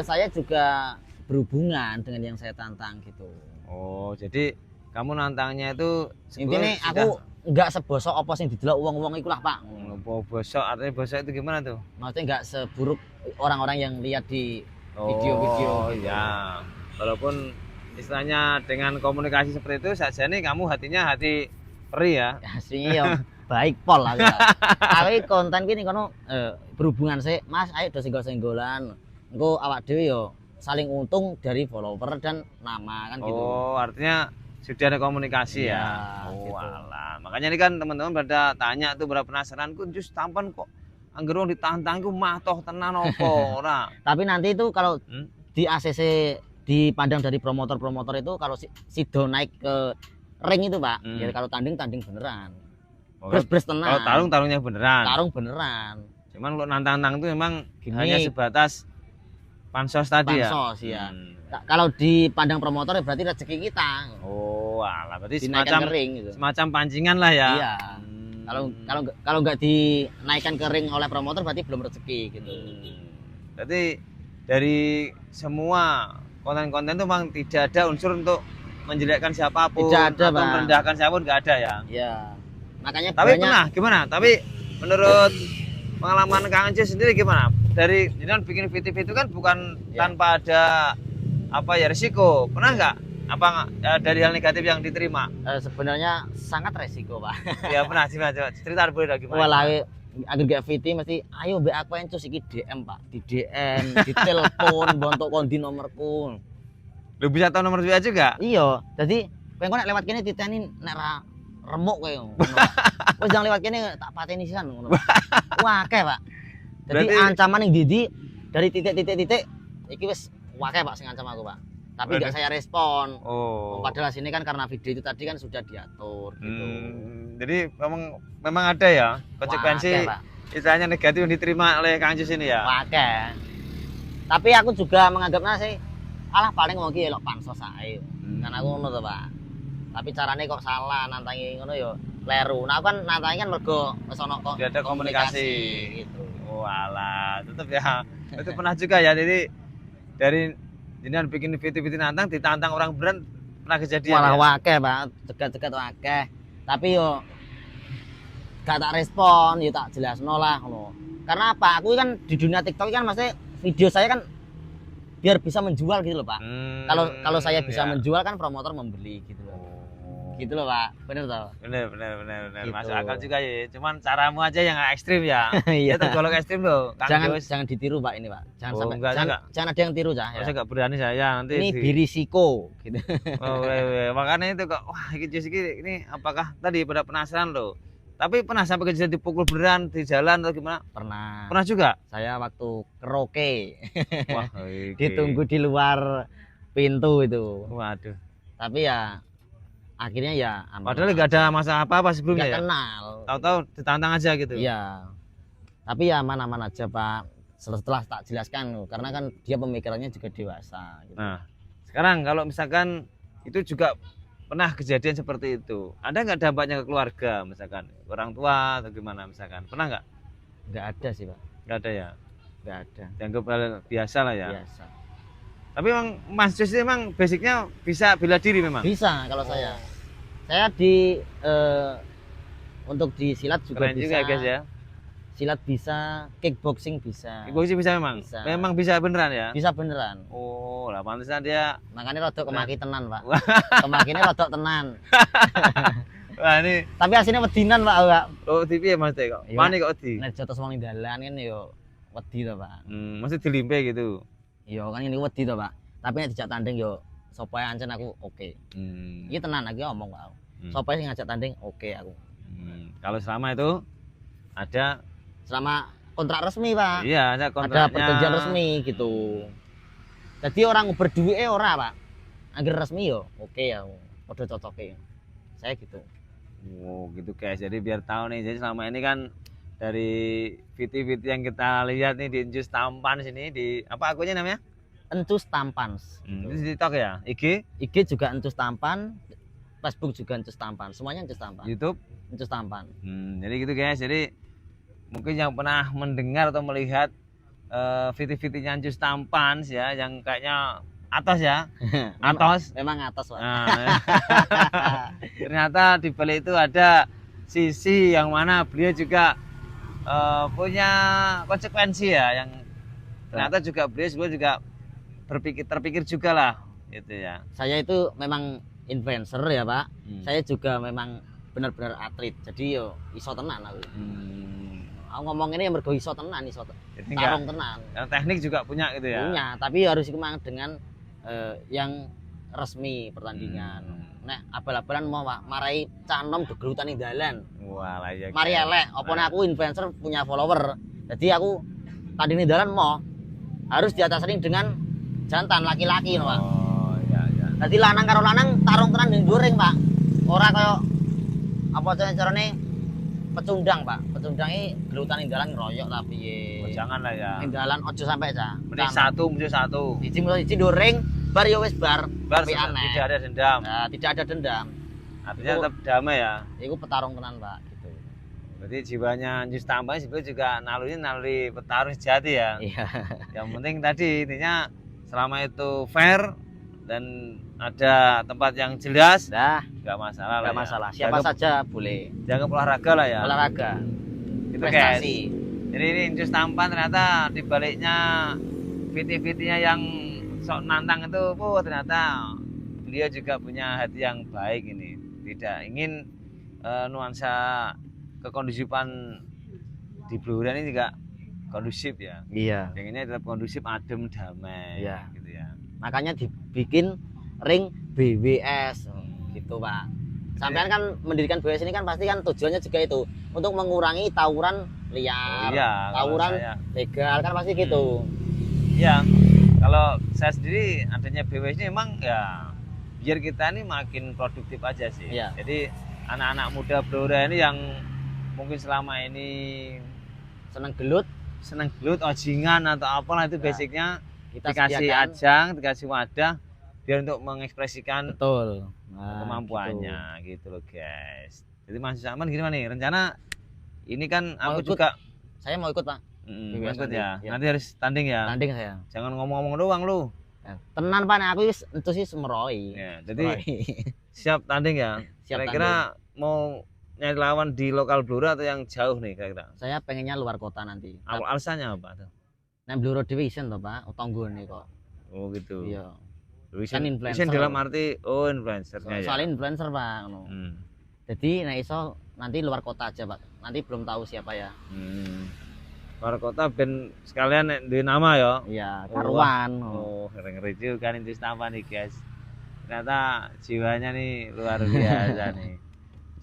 Saya juga berhubungan dengan yang saya tantang gitu. Oh, jadi kamu nantangnya itu Intinya aku enggak sebosok apa sing didelok wong-wong iku lah, Pak. bosok, artinya bosok itu gimana tuh? Maksudnya enggak seburuk orang-orang yang lihat di Oh, video-video gitu. ya. Walaupun istilahnya dengan komunikasi seperti itu saja nih kamu hatinya hati peri ya. Aslinya ya baik pol lah. Tapi konten gini kono berhubungan sih, Mas, ayo do senggol-senggolan. Engko awak dhewe yo saling untung dari follower dan nama kan gitu. Oh, artinya sudah ada komunikasi Iya, ya. Oh, gitu. alah. Makanya ini kan teman-teman pada tanya tuh berapa penasaran, ku Encus Tampan kok angger wong ditantang ku matoh tenan apa ora. Tapi nanti itu kalau di ACC dipandang dari promotor-promotor itu kalau Sido naik ke ring itu, Pak. Jadi kalau tanding beneran. Oh, Bres tenan. kalau tarung-tarungnya beneran. Tarung beneran. Cuman kalau nantang-nantang itu memang Gini. hanya sebatas pansos tadi ya. Pansos ya. Kalau dipandang promotor ya berarti rezeki kita. Oh, alah berarti Dinaikkan semacam ke ring gitu. semacam pancingan lah ya. Iya. Kalau nggak dinaikkan ke ring oleh promotor berarti belum rezeki gitu. Berarti dari semua konten-konten itu memang tidak ada unsur untuk menjelekkan siapapun Tidak ada, atau Bang. merendahkan siapapun, nggak ada ya. Iya. Makanya Tapi banyak pernah gimana? Tapi menurut pengalaman Kang Encus sendiri gimana? Dari jangan bikin VTV itu kan bukan Ya. tanpa ada risiko. Pernah nggak dari hal negatif yang diterima? sebenarnya sangat resiko, Pak. Ya pernah sih, coba cerita boleh dong gimana? Walah, agar gak VT mesti ayo mbak aku Encus iki DM, Pak. Di DM, di telepon, bontok kondi nomorku. Lu bisa tahu nomor WA juga? Iya, jadi pengen nek lewat kene diteni nek ra remuk kowe ngono. Wis jangan lewat kene tak pateni sisan ngono. Wah, akeh, Pak. Jadi Berarti- ancaman yang dari titik-titik iki wis akeh, Pak, sing ancam aku, Pak. Tapi enggak saya respon. Oh. Padahal sini kan karena video itu tadi kan sudah diatur gitu. Jadi memang ada ya Wah, konsekuensi akeh, Pak. istilahnya negatif yang diterima oleh Kang Encus ini ya. Akeh. Tapi aku juga menganggapnya sih alah paling mau ki elok pansos ae. Kan aku ngono to, Pak. Tapi carane kok salah nantangi ngono yo kleru. Nah, aku kan nantangi kan mergo wis ono kok Sudah ada komunikasi. gitu. Oh alah, tetap ya. Itu pernah juga ya. Jadi dari jenengan bikin video-video nantang ditantang orang beneran pernah kejadian Malah ya? wakeh, Pak. Cegat-cegat wakeh. Tapi yo gak tak respon, yo tak jelasno lah ngono. Karena apa? Aku kan di dunia TikTok kan maksudnya video saya kan biar bisa menjual gitu loh, Pak. Kalau saya bisa ya. menjual kan promotor membeli gitu loh. Oh. Gitu loh, Pak. Bener toh? Bener. Gitu. Masuk akal juga ya. Cuman caramu aja yang ekstrim ya. Iya. Itu golok ekstrim loh. Kang Encus. Jangan ditiru, Pak, ini, Pak. Jangan Oh, sampai enggak. jangan ada yang tiru, Cah. Saya Ya. nggak berani saya nanti. Ini berisiko gitu. Oh, makanya itu kok wah ini Jus ini apakah tadi pada penasaran loh. Tapi pernah sampai kejadian dipukul beneran di jalan atau gimana? Pernah. Pernah juga? Saya waktu karaoke Wah, ditunggu di luar pintu itu. Waduh. Tapi ya akhirnya ya aman. Padahal nggak ada masalah apa-apa sebelumnya Nggak ya. kenal. Tahu-tahu ditantang aja gitu. Iya. Tapi ya aman-aman aja Pak. Setelah tak jelaskan, karena kan dia pemikirannya juga dewasa. Gitu. Nah, sekarang kalau misalkan itu juga pernah kejadian seperti itu, ada nggak dampaknya ke keluarga, misalkan orang tua atau gimana, misalkan pernah nggak? Nggak ada sih Pak. Nggak ada ya. Nggak ada. Dianggap hal biasa lah ya. Biasa. Tapi emang Mas Jos ini emang basicnya bisa bela diri memang. Bisa kalau saya. Saya di untuk di silat juga Keren bisa. juga guys ya. Silat bisa, kickboxing bisa. Kickboxing bisa memang. Bisa. Memang bisa beneran ya. Bisa beneran. Oh, lah pantesan dia. Makanya rodok kemaki tenan, Pak. Kemakinya rodok tenan. Wah, ini Tapi aslinya wedinan, Pak. oh TV ya Mas Teh kok. Iya. Panik kok di. Nek jotos wong ning dalan kan yo wedi to, Pak. Mesti dilimpe gitu. Yo kan ini wedi to, Pak. Tapi nek dijak tanding yo sapa ae ancen aku oke. Iki tenan aku ngomong, Pak. Sapa sing ngajak tanding oke aku. Kalau selama itu ada Selama kontrak resmi, Pak. iya, ada Ada kontraknya. perjanjian resmi gitu. Jadi orang berduit ora, Pak. Angger resmi yo oke ya. Padha cocoke. Saya gitu. Oh, gitu guys. Jadi biar tahu nih, jadi selama ini kan dari VT-VT yang kita lihat nih di Encus Tampan sini di apa akunnya namanya? Encus Tampan. Itu di TikTok ya, IG, IG juga Encus Tampan, Facebook juga Encus Tampan, semuanya Encus Tampan. YouTube. Encus Tampan. Jadi gitu guys. Jadi mungkin yang pernah mendengar atau melihat VT-VT-nya Encus Tampan ya, yang kayaknya atas ya, atas. Memang atas, Pak. Nah, ternyata di balik itu ada sisi yang mana beliau juga punya konsekuensi ya, yang ternyata juga beliau sebenarnya juga terpikir juga lah gitu ya. Saya itu memang influencer ya, Pak. Saya juga memang benar-benar atlet. Jadi yo iso tenan aku. Aku ngomong ini yang mergo iso tenan, iso Jadi tarung tenan. yang teknik juga punya gitu ya. Punya, tapi harus memang dengan yang resmi pertandingan. Nek abal-abalan mau Pak, marai canom gegerutan ning dalan. Wah lah ya. Mari elek, apa nek aku influencer punya follower. Jadi aku tadi ning dalan mau harus diatasani dengan jantan laki-laki no, Pak. Oh iya iya. Jadi lanang karo lanang tarung tenan ning goreng, Pak. Ora kaya apa carane pecundang, Pak. Pecundang iki gelutan ning dalan ngeroyok ta piye. Oh, jangan lah ya. Ning dalan ojo sampai cah. Mending satu musuh satu. Siji doring bar ya wis bar. Bar Tapi aneh. tidak ada dendam. Nah, tidak ada dendam. Artinya tetap damai ya. Iku petarung tenan, Pak, gitu. Berarti jiwanya Encus Tampan sebenarnya juga naluri petarung sejati ya. Iya. Yang penting tadi intinya selama itu fair dan ada tempat yang jelas, Dah, nggak masalah lah. enggak Ya. masalah. Siapa saja boleh. Jangan olahraga lah ya. Olahraga. Itu guys. Prestasi. Jadi ini Encus Tampan ternyata dibaliknya VT-VT-nya yang sok nantang itu, ternyata beliau juga punya hati yang baik ini. Tidak ingin nuansa kekondusipan di Blora ini juga kondusif ya. Iya. Pengennya tetap kondusif, adem, damai. Iya. Gitu ya. Makanya dibikin ring BWS gitu, Pak. Sampean kan mendirikan BWS ini kan pasti kan tujuannya juga itu untuk mengurangi tawuran liar, Iya, kalau tawuran saya- legal kan pasti gitu. Iya. Kalau saya sendiri adanya BWS ini emang ya biar kita ini makin produktif aja sih. Iya. Jadi anak-anak muda Blora ini yang mungkin selama ini Seneng gelut seneng gelut, ojingan atau apalah itu Ya, basicnya kita dikasih sediakan. ajang, dikasih wadah biar untuk mengekspresikan Betul. Nah, kemampuannya gitu loh guys. Jadi Mas Saman gimana nih rencana ini kan Mau aku ikut? juga gitu. Saya mau ikut, Pak. mau ikut nanti, ya. ya. Nanti harus tanding ya. Tanding saya. Jangan ngomong-ngomong doang lu. Ya, tenan, Pak, nek aku itu sih semeroi. Ya, jadi siap tanding ya. Siap Kira-kira mau nyari lawan di lokal Blora atau yang jauh nih kira-kira? Saya pengennya luar kota nanti. Alasannya apa tuh? Nek Blora Division toh, Pak, tonggone kok. Oh gitu. Iya. Vision, Kan influencer. vision dalam arti influencernya ya. Soalnya influencer, Pak, ngono. Hmm. Jadi nek iso nanti luar kota aja, Pak. Nanti belum tahu siapa ya. Luar kota ben sekalian nek duwe nama ya. Iya, karuan. Oh, ngeri juga kan Encus Tampan nih guys. Ternyata jiwanya nih luar biasa nih.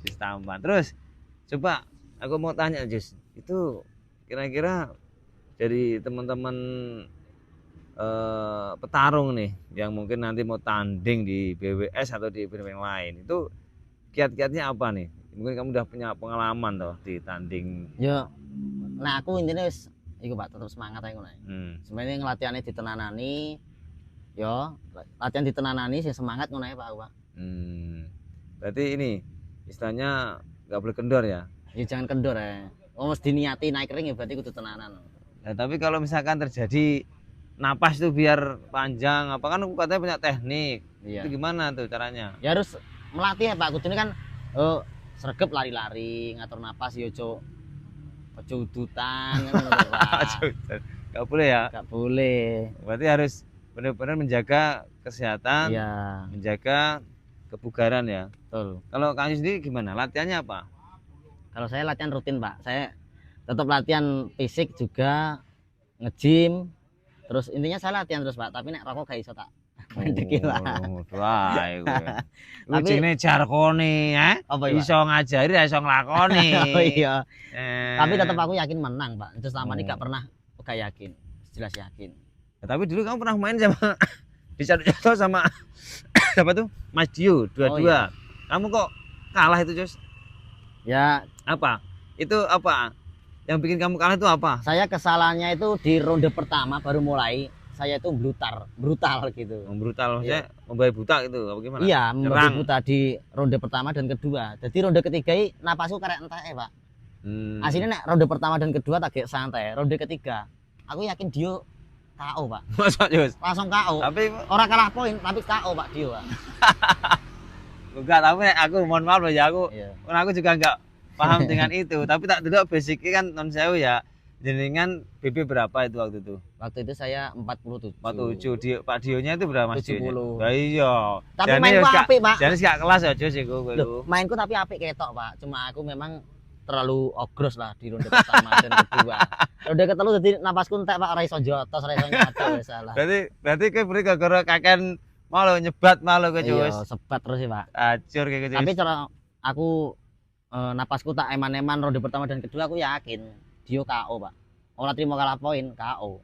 Encus Tampan. Terus coba aku mau tanya Jus, itu kira-kira dari teman-teman petarung nih yang mungkin nanti mau tanding di BWS atau di event yang lain, itu kiat-kiatnya apa nih? Mungkin kamu udah punya pengalaman toh di tanding. Yo, nah aku intinya wis iku Pak, tetep semangat ae ngono. Sebenarnya ngelatihane ditenanani, yo latihan ditenanani sing semangat ngono ae Pak aku, Pak. Berarti ini istilahnya nggak boleh kendor ya? Ya jangan kendor ya. Oh mesti diniati naik ring ya berarti kudu tenanan. Nah, tapi kalau misalkan terjadi napas itu biar panjang, apa kan katanya punya teknik. Iya. Itu gimana tuh caranya? Ya harus melatih ya Pak. Kudune kan sregep lari-lari, ngatur napas ya ojo udutan ngono lho, Pak. Nggak boleh ya? Enggak boleh. Berarti harus benar-benar menjaga kesehatan, Iya, menjaga kebugaran ya. betul. Kalau Kang sendiri gimana? Latihannya apa? Kalau saya latihan rutin Pak. Saya tetap latihan fisik juga, nge-gym. Terus intinya saya latihan terus Pak, tapi nek rokok gak iso tak. Mendeki lah. Wah, iku. Lu Tapi- jenenge jarkone, ya? Apa ya? Pak? Iso ngajari, iso nglakoni. Oh iya. Eh. Tapi tetap aku yakin menang Pak. Itu selama ini Oh. gak pernah gak yakin. Jelas yakin. Ya, tapi dulu kamu pernah main sama di Jatuh sama siapa tuh? Mas Dio, dua-dua. Oh, iya. Kamu kok kalah itu, Jus? Ya, Apa? Itu apa? Yang bikin kamu kalah itu apa? saya kesalahannya itu di ronde pertama baru mulai. Saya itu brutal gitu. Brutal maksudnya membabi buta gitu, apa gimana? Iya, membabi Nyerang. buta di ronde pertama dan kedua. Jadi ronde ketiga ini napasku karek entek Pak. Aslinya nek ronde pertama dan kedua tak santai. Ronde ketiga, aku yakin Dio KO Pak. Masa Jus? Langsung KO. Tapi Orang kalah poin tapi KO Pak Dio Pak. enggak, tapi nek aku mohon maaf loh ya, Iya. aku juga enggak paham dengan itu. Tapi tak dulu basicnya kan non sewu ya. Jenengan BP berapa itu waktu itu? Waktu itu saya 47. 47. Pak Dionya itu berapa Mas Dionya? 70. Lah iya. Tapi Jane mainku wis gak- apik Pak. Jadi gak kelas aja sih gue. Loh, mainku tapi apik ketok Pak. Cuma aku memang terlalu ogros lah di ronde pertama dan kedua. Ronde ketelu jadi napasku entek Pak, ora iso jotos, ora iso nyatu wis salah. Berarti kowe beri gara-gara kaken malu nyebat malu kowe Iya, Jus. sebat terus sih Pak. Acur kayak gitu. Tapi cara aku napasku tak eman-eman ronde pertama dan kedua aku yakin Dio KO Pak. Ora terima kalah poin KO.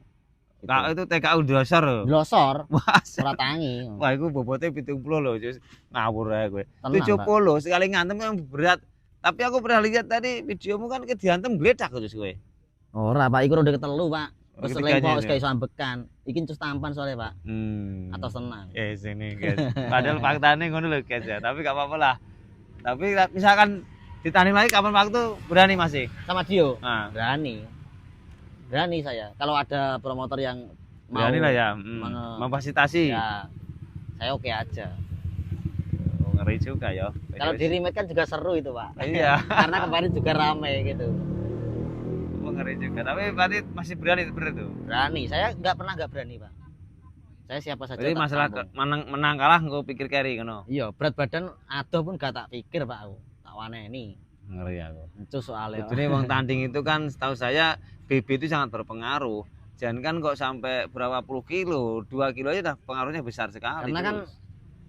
Kak itu TKU dasar loh. Glosor, Wah, ora tangi. wah itu bobotnya 70 loh Jus. Ngawur aja gue. Tenang, 70 sekali ngantem yang berat. Tapi aku pernah lihat tadi videomu kan diantem gledak Jus gue. Ora Pak, iku ronde ketelu Pak. Oh, Wis ketiganya lempok wis itu. gak iso ambekan. Iki cus tampan soalnya Pak. Atau senang. Ya sini guys. Padahal faktanya ngono lho guys ya. Tapi gak apa-apa lah. Tapi misalkan ditanding lagi kapan waktu berani masih? Sama Dio. Nah, Berani saya. Kalau ada promotor yang mau berani lah ya. ya Memfasilitasi. saya oke aja. Oh, ngeri juga ya. Kalau di remote kan juga seru itu Pak. Iya. Karena kemarin juga rame gitu. Oh, ngeri juga. Tapi berarti masih berani bener tuh. Berani. Saya nggak berani Pak. Saya siapa saja. Jadi tak masalah tampung. menang kalah gue pikir carry ngono. Iya, berat badan adoh pun gak tak pikir Pak aku. Tak waneni. Ngeri aku. Itu soalnya. Jadi wong tanding itu kan setahu saya BB itu sangat berpengaruh. Jangan kan kok sampai berapa puluh kilo, 2 kilo aja dah pengaruhnya besar sekali. Karena kan Terus.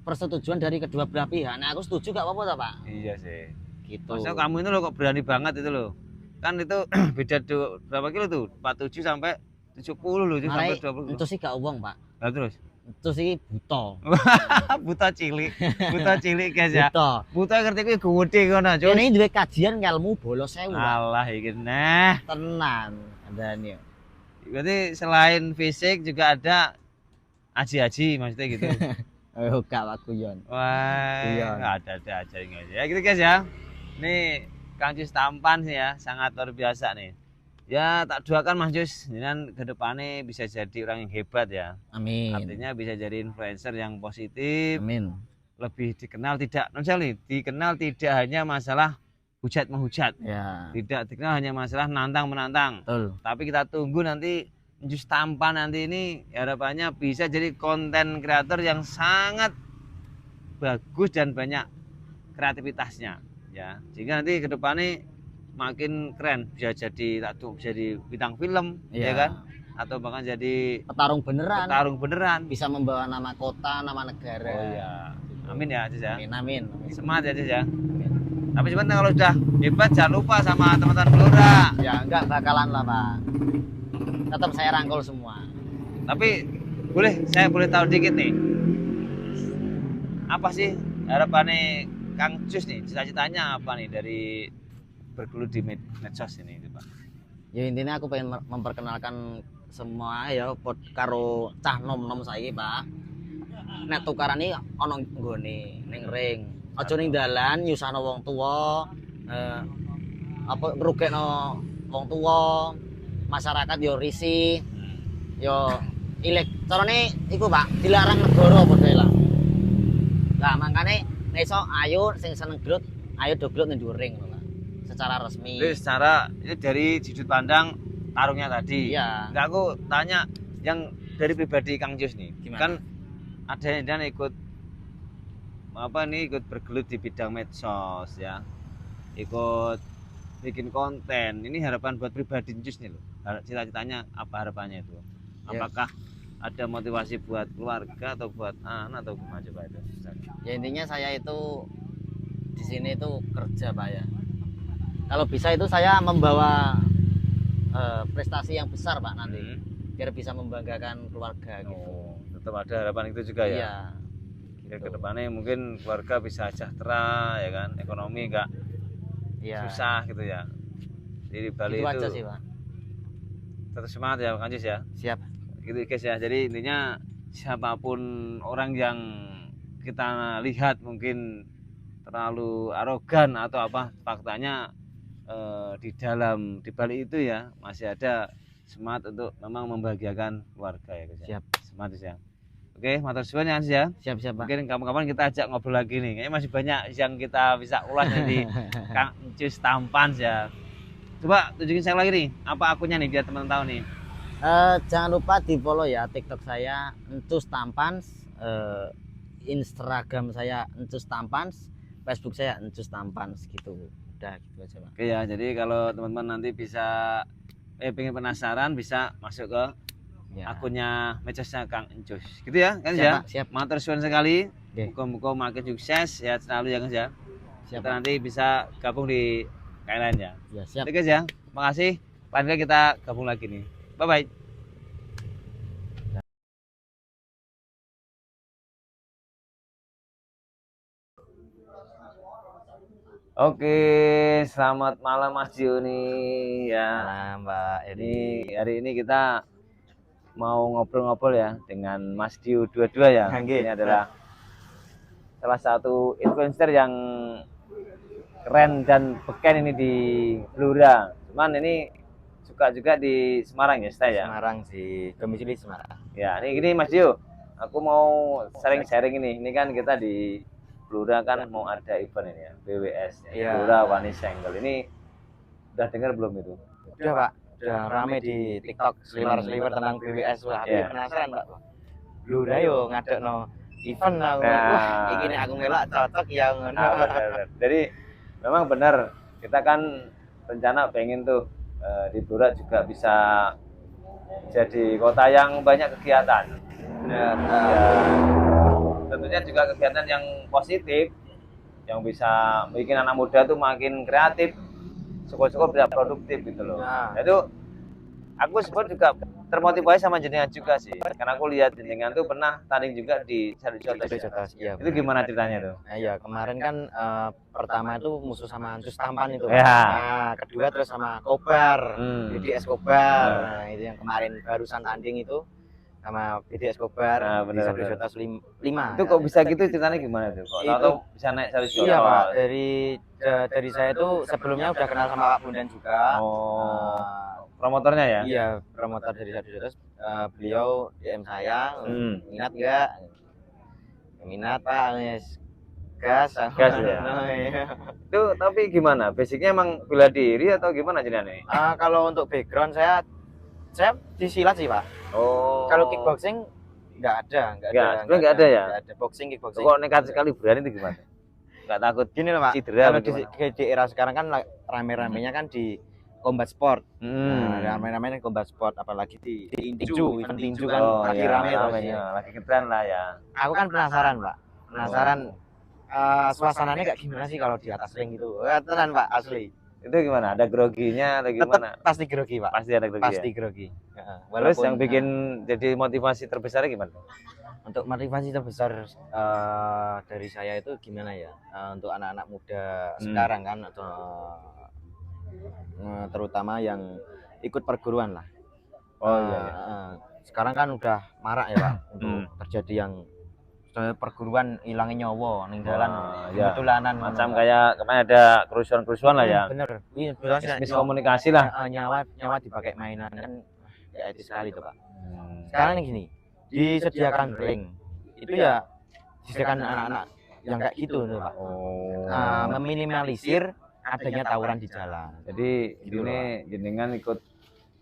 persetujuan dari kedua belah pihak. Nah, aku setuju gak apa-apa toh, Pak. Iya sih. Gitu. Maksudnya kamu itu loh kok berani banget itu loh. Kan itu beda berapa kilo tuh? 47 sampai 70 loh, itu sampai Marai, 20 kilo. itu sih gak uang Pak. Nah, terus Itu sih buta. buta cilik, buta cilik guys ya. Buta. Buta ngerti kuwi gede kono, Cus. Ini duwe kajian ilmu bolos sewu. Pak. Alah iki nah. Tenan. Andane. Berarti selain fisik juga ada aji-aji maksudnya gitu. Oh, gak Pak Guyon. Wah, Iya. ada aja ini. Ya gitu guys ya. Nih Kang Jus tampan sih ya, sangat luar biasa nih. Ya tak doakan Mas Jus, dengan kedepannya bisa jadi orang yang hebat ya. Amin. Artinya bisa jadi influencer yang positif, Amin. lebih dikenal tidak, dikenal tidak hanya masalah hujat menghujat, Ya. tidak dikenal hanya masalah nantang menantang. Betul. Tapi kita tunggu nanti Jus tampan nanti ini harapannya bisa jadi konten kreator yang sangat bagus dan banyak kreativitasnya ya. Sehingga nanti kedepannya makin keren, bisa jadi bisa jadi bintang film ya kan, atau bahkan jadi Petarung beneran. petarung beneran. Bisa membawa nama kota, nama negara. Oh iya, amin ya Jus ya. Amin, amin. Amin. Semangat ya Jus ya. Tapi cuman kalau sudah hebat jangan lupa sama teman-teman Blora. Ya enggak bakalan lah Pak. Tetap saya rangkul semua. Tapi saya boleh tahu dikit nih. Apa sih harapannya Kang Jus nih? Cita-citanya apa nih dari bergelut di medsos ini, Pak? Ya intinya aku pengen memperkenalkan semua ya karo cah nom-nom saiki, Pak. Nek tukaran iki ana nggone ning ring. Aja ning dalan nyusahno wong tuwa, apa ngrugekno wong tuwa, masyarakat yo risih, yo ilek. Carane iku, Pak, dilarang negara padha lah. Lah makane nek iso ayo sing seneng gelut, ayo do gelut ning ring lho, Pak. Secara resmi. Jadi secara ini dari sudut pandang tarungnya tadi. Iya. Enggak, aku tanya yang dari pribadi Kang Jus nih. Gimana? Kan ada yang ikut apa nih, ikut bergelut di bidang medsos ya. Ikut bikin konten. Ini harapan buat pribadi Jus nih loh. Cita-citanya apa harapannya itu? Ya. Apakah ada motivasi buat keluarga atau buat anak atau gimana coba itu? Ya intinya saya itu di sini itu kerja, Pak ya. Kalau bisa itu saya membawa prestasi yang besar, Pak, nanti biar bisa membanggakan keluarga gitu. Oh, tetap ada harapan itu juga ya. Iya. Ya Gitu. kedepannya mungkin keluarga bisa sejahtera ya kan, ekonomi enggak Iya. susah gitu ya. Jadi Bali Itu itu aja sih, Pak. tetap semangat ya Kang Jus ya. Siap. Gitu guys ya. Jadi intinya siapapun orang yang kita lihat mungkin terlalu arogan atau apa, faktanya di balik itu ya masih ada semangat untuk memang membahagiakan keluarga ya guys ya. Siap. Semangat ya. Oke, matur suwun ya Hans ya. Siap, Pak. Mungkin kapan-kapan kita ajak ngobrol lagi nih. Kayaknya masih banyak yang kita bisa ulas nanti Kang Jus Tampans ya. Coba tunjukin saya lagi nih, apa akunnya nih biar teman-teman tahu nih. Jangan lupa di follow ya TikTok saya Encus Tampans, Instagram saya Encus Tampans, Facebook saya Encus Tampans gitu. Udah gitu aja, Pak. Oke ya, jadi kalau teman-teman nanti bisa pengen penasaran bisa masuk ke Ya. akunnya medsosnya Kang Encus. Gitu ya, kan Siap, ya? Pak. Siap. Matur suwun sekali. Oke. Muka-muka makin sukses ya selalu ya guys ya. Siap, Kita Pak. nanti bisa gabung di KLN ya. Ya, siap. Oke guys ya. Makasih. Lain kali kita gabung lagi nih. Bye bye. Oke, selamat malam Mas Juni ya. Nah, Mbak Ini hari ini kita mau ngobrol-ngobrol ya dengan Mas Dio 22 ya. Nggih. Ini adalah salah satu influencer yang keren dan beken ini di Blora. Cuman ini suka juga di Semarang ya, stay ya. Semarang sih, domisili Semarang. Ya, ini gini Mas Dio. Aku mau sharing-sharing ini. Ini kan kita di Blora kan mau ada event ini ya, BWS. Iya. Blora Wani Senggel. Ini udah dengar belum itu? Udah Pak, udah rame di TikTok seliwer-seliwer tentang BWS. Wah, aku Iya. penasaran Pak. Blora yo ngadekno event aku. Nah. Wah, iki nek aku melok cocok ya ngono. Nah, benar. Jadi memang benar kita kan rencana pengen tuh di Blora juga bisa jadi kota yang banyak kegiatan. Benar. Ya, tentunya juga kegiatan yang positif yang bisa bikin anak muda tuh makin kreatif, syukur-syukur tidak produktif gitu loh. Nah. Itu aku sebut juga termotivasi sama jenengan juga sih, karena aku lihat jenengan tuh pernah tanding juga di Sari Jotos. Iya. Itu gimana ceritanya tuh? Nah, iya, kemarin kan pertama itu musuh sama Ancus Tampan itu. Ya. Nah, kedua terus sama Kobar, BD Escobar. Nah. Nah, itu yang kemarin barusan tanding itu sama BD Escobar Nah, di benar, Sari benar. Jotos 5. Itu kok bisa gitu ceritanya gimana tuh? Kok Itu- tahu bisa naik Sari Jotos? Iya Pak, dari saya itu sebelumnya udah kenal sama Pak Bundan juga. Oh, promotornya ya? Iya, promotor dari Sari Jotos. Beliau DM saya, minat nggak? Minat Pak, yes. Gas. Gas, ya? Oh, iya. Itu tapi gimana? Basicnya emang bela diri atau gimana jenengan ini? Kalau untuk background saya di silat sih Pak. Oh. Kalau kickboxing nggak ada. Sebenarnya nggak ada ya? Nggak ada boxing, kickboxing. Kok nekat sekali berani itu gimana? Nggak takut Gini loh Pak, cedera kalau apa di era sekarang kan rame-ramenya kan di combat sport. Hmm. Nah, rame-ramenya combat sport, apalagi di tinju, event tinju kan Oh, lagi iya, rame terus. ramenya. Lagi keren lah ya. Aku kan penasaran Pak, suasananya kayak gimana sih kalau di atas ring gitu. Tenan Pak, asli. Itu gimana? Ada groginya atau Tetap gimana? pasti grogi, Pak. Pasti ada grogi ya? Pasti grogi. Heeh. Terus Walaupun, yang bikin jadi motivasi terbesarnya gimana? untuk motivasi terbesar dari saya itu gimana ya? Untuk anak-anak muda sekarang kan atau terutama yang ikut perguruan lah. Oh iya, iya. Sekarang kan udah marak ya, Pak, untuk terjadi yang perguruan hilangin nyawa ning dalan. Ya. Betulanan Macam kayak kemarin ada kerusuhan-kerusuhan lah ya. bener. Iya, betul. Miskomunikasi lah. Nyawa dipakai mainan kan ya etis sekali tuh, Pak. Sekarang ini gini, disediakan ring. Itu ya disediakan anak-anak yang kayak gitu tuh, Pak. Meminimalisir adanya tawuran di jalan. Jadi Gitu ini jenengan ikut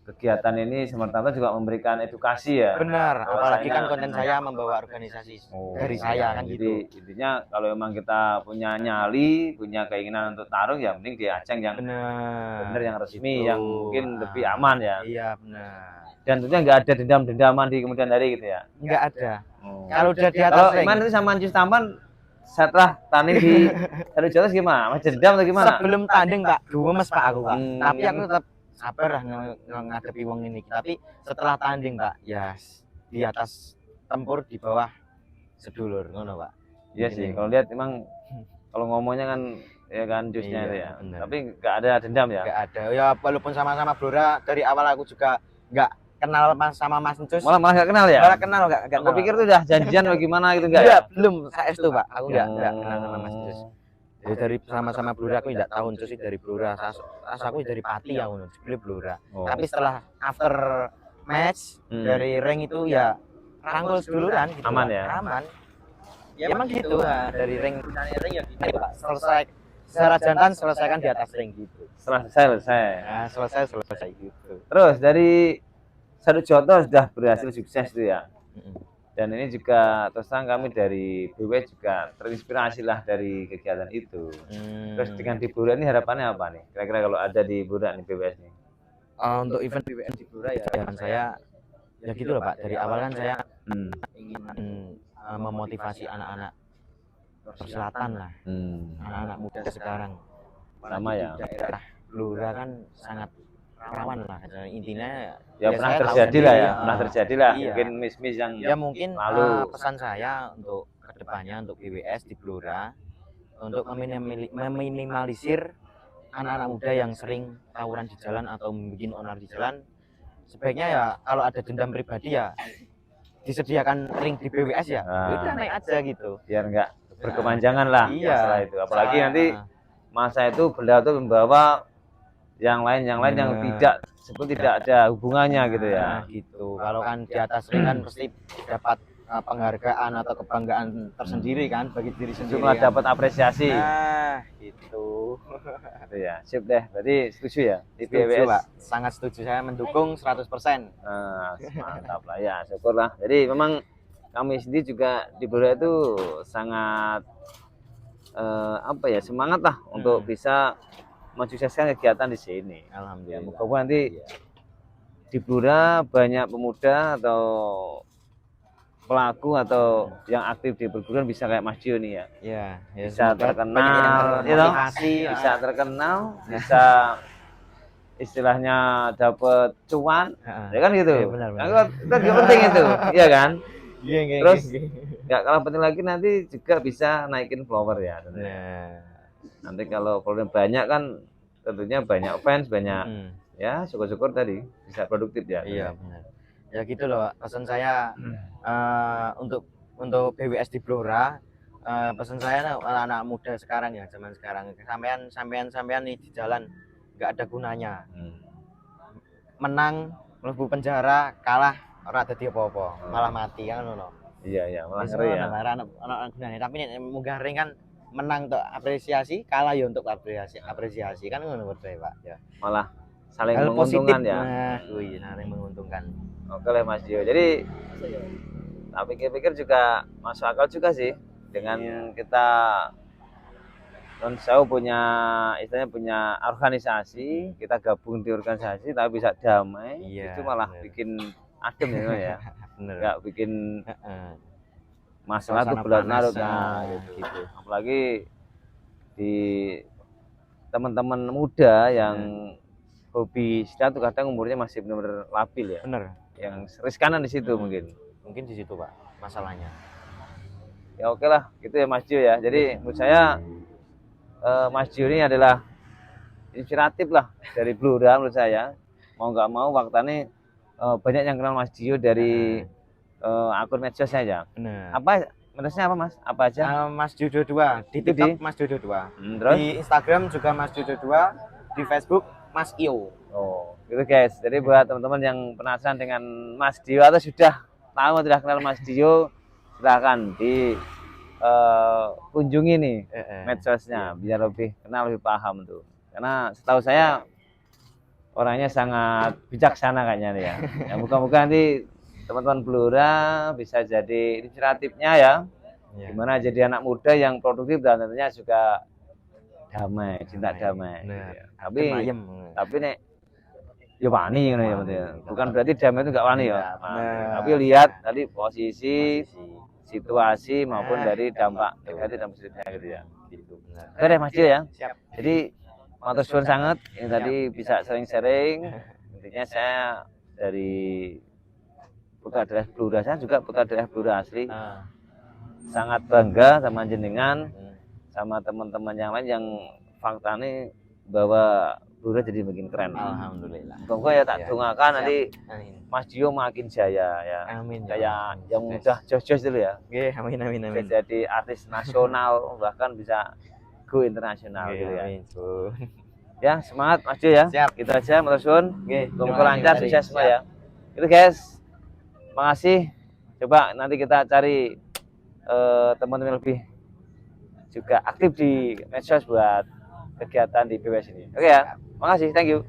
kegiatan ini semerta-merta juga memberikan edukasi ya. Benar, apalagi kan Bahwasanya- konten saya membawa organisasi dari saya kan Jadi gitu. intinya kalau memang kita punya nyali, punya keinginan untuk taruh ya mending di ajang yang benar yang resmi, Gitu. yang mungkin lebih aman ya. Iya, benar. Dan tentunya nggak ada dendam-dendaman di kemudian hari gitu ya. Enggak ada. Oh. Kalau udah di atas Kalau ring, Iman itu sama Anjus Tampan setelah tanding di Sadu Jotos gimana? Masih dendam atau gimana? sebelum tanding, Pak, gemes Pak aku, Pak. Hmm. Tapi aku tetap sabar lah ngadepi wong ini. Tapi setelah tanding, Pak, ya di atas tempur, di bawah sedulur, ngono, Pak. Iya sih, kalau lihat emang kalau ngomongnya kan ya kan jusnya Iya, itu ya. benar. Tapi nggak ada dendam ya. Enggak ada. Ya walaupun sama-sama Blora dari awal aku juga enggak kenal sama Mas Encus. Malah nggak kenal ya. Malah kenal enggak Aku pikir tuh udah janjian bagaimana gitu enggak ya? Enggak, belum saestu, Pak. Aku enggak kenal sama Mas Encus. Jadi dari sama-sama Blora aku enggak tahu Encus itu dari Blora. Aku dari Pati aku beli Blora. Oh. Tapi setelah after match dari ring itu ya rangkul seduluran gitu. Aman Pak. ya? Aman. Ya emang gitu, Pak. Dari ring ya gini, Pak. Selesai secara jantan selesaikan di atas ring gitu. Selesai. Nah, selesai gitu. Terus dari Sadu Jotos sudah berhasil sukses tuh ya. Dan ini juga terus terang kami dari BW juga terinspirasi lah dari kegiatan itu. Terus dengan di Blora ini harapannya apa nih? Kira-kira kalau ada di Blora nih BWS nih? Untuk event BWN di Blora ya saya ya gitu loh, Pak. Dari awal kan saya ingin memotivasi anak-anak selatan lah, anak-anak muda sekarang. Sama ya. Di daerah Blora kan sangat rawan lah. Intinya Ya pernah saya tahu terjadi lah sendiri, ya, pernah terjadi lah. iya. Mungkin miss-miss yang Ya mungkin lalu. pesan saya untuk kedepannya untuk BWS di Blora untuk meminimalisir anak-anak muda yang sering tawuran di jalan atau bikin onar di jalan. Sebaiknya ya kalau ada dendam pribadi ya disediakan ring di BWS ya. Udah naik aja gitu. biar nggak berkepanjangan lah Iya. masalah itu. Apalagi nanti masa itu beliau tuh membawa yang lain yang tidak sebut tidak ada hubungannya gitu ya. Nah, gitu. Kalau kan di atas ring kan pasti dapat penghargaan atau kebanggaan tersendiri kan bagi diri sendiri. Cuma Kan. dapat apresiasi. Nah, gitu. Gitu ya. Sip deh. Berarti setuju ya di Setuju, BWS. Pak. Sangat setuju, saya mendukung 100%. Nah, mantap lah ya, syukurlah. Jadi memang kami sendiri juga di Blora itu sangat apa ya, semangat lah untuk bisa mensukseskan kegiatan di sini. Ya, Alhamdulillah. moga-moga nanti di Blora banyak pemuda atau pelaku atau yang aktif di perguruan bisa kayak Mas Dio nih ya. Ya, Bisa semoga terkenal, banyak yang termotivasi, bisa terkenal, bisa istilahnya dapat cuan, ya kan gitu. Iya, benar. Itu juga penting itu, iya kan? Iya, Terus nggak kalah penting lagi nanti juga bisa naikin follower ya. tentunya. Nah, Nanti kalau follower banyak kan tentunya banyak fans, banyak ya syukur-syukur tadi bisa produktif ya. iya benar. Ya gitu loh, Pak. Pesan saya untuk BWS di Blora, pesan saya anak-anak muda sekarang ya, zaman sekarang. Sampean nih di jalan nggak ada gunanya. Menang, mlebu penjara, kalah ora dadi apa-apa, malah mati kan ngono. Iya, malah Wis ngeri ya. ngono, ora ana gunane. Tapi nek munggah ring kan menang untuk apresiasi, kalah ya untuk apresiasi kan ngono berarti, Pak. Ya. Malah saling Hal menguntungkan positif, ya. Nah, saling menguntungkan. Oke lah Mas Dio. Jadi tak pikir-pikir juga masuk akal juga sih dengan kita non saya punya istilahnya punya organisasi, kita gabung di organisasi tapi bisa damai, Iya, itu malah bener. bikin adem ya. Bener. Nggak bikin Heeh. masalah itu Suasana berlarut-larut panas, nah, nah, gitu. gitu. Apalagi di teman-teman muda yang hobi silat tuh kadang umurnya masih benar-benar labil ya. Bener. Yang riskanan di situ mungkin. Mungkin di situ Pak masalahnya. Ya oke lah, gitu ya Mas Dio ya. Jadi menurut saya Mas Dio ini adalah inspiratif lah dari Blora menurut saya. Mau nggak mau faktanya banyak yang kenal Mas Dio dari akun medsosnya aja. Bener. Apa medsosnya apa Mas? Apa aja? Mas Jojo 2 di Itu TikTok di? Mas Jojo 2. Terus? Di Instagram juga Mas Jojo 2, di Facebook Mas Io. Oh, gitu guys. Jadi buat teman-teman yang penasaran dengan Mas Dio atau sudah tahu atau sudah kenal Mas Dio, silakan di kunjungi nih medsosnya biar lebih kenal, lebih paham tuh. Karena setahu saya orangnya sangat bijaksana kayaknya nih ya. Ya muka-muka nanti teman-teman Blora bisa jadi inspiratifnya ya. Gimana jadi anak muda yang produktif dan tentunya juga damai, cinta damai. Bener. Tapi nek ya wani ngono ya maksudnya. Bukan berarti damai itu enggak wani ya. Tapi lihat tadi posisi, situasi maupun dari dampak negatif dan positifnya gitu ya. Gitu. Oke deh Mas Dio ya. Siap. Jadi matur suwun sangat ini tadi bisa sering-sering. Intinya saya dari putra daerah Blora, saya juga putra daerah Blora asli. Sangat bangga sama jenengan, sama teman-teman yang lain yang faktanya bahwa Blora jadi makin keren. Alhamdulillah. Semoga ya tak dongakan nanti Amin. Mas Dio makin jaya ya. Amin. Kayak yang udah jos-jos dulu ya. Oke, amin. Bisa jadi artis nasional bahkan bisa go internasional gitu ya. Amin. Ya, semangat Mas Dio ya. Siap. Kita aja Mas Sun. Oke, Semoga lancar, sukses semua ya. Itu guys. Makasih. Coba nanti kita cari teman-teman lebih juga aktif di medsos buat kegiatan di BWS ini. Oke ya. Makasih, thank you.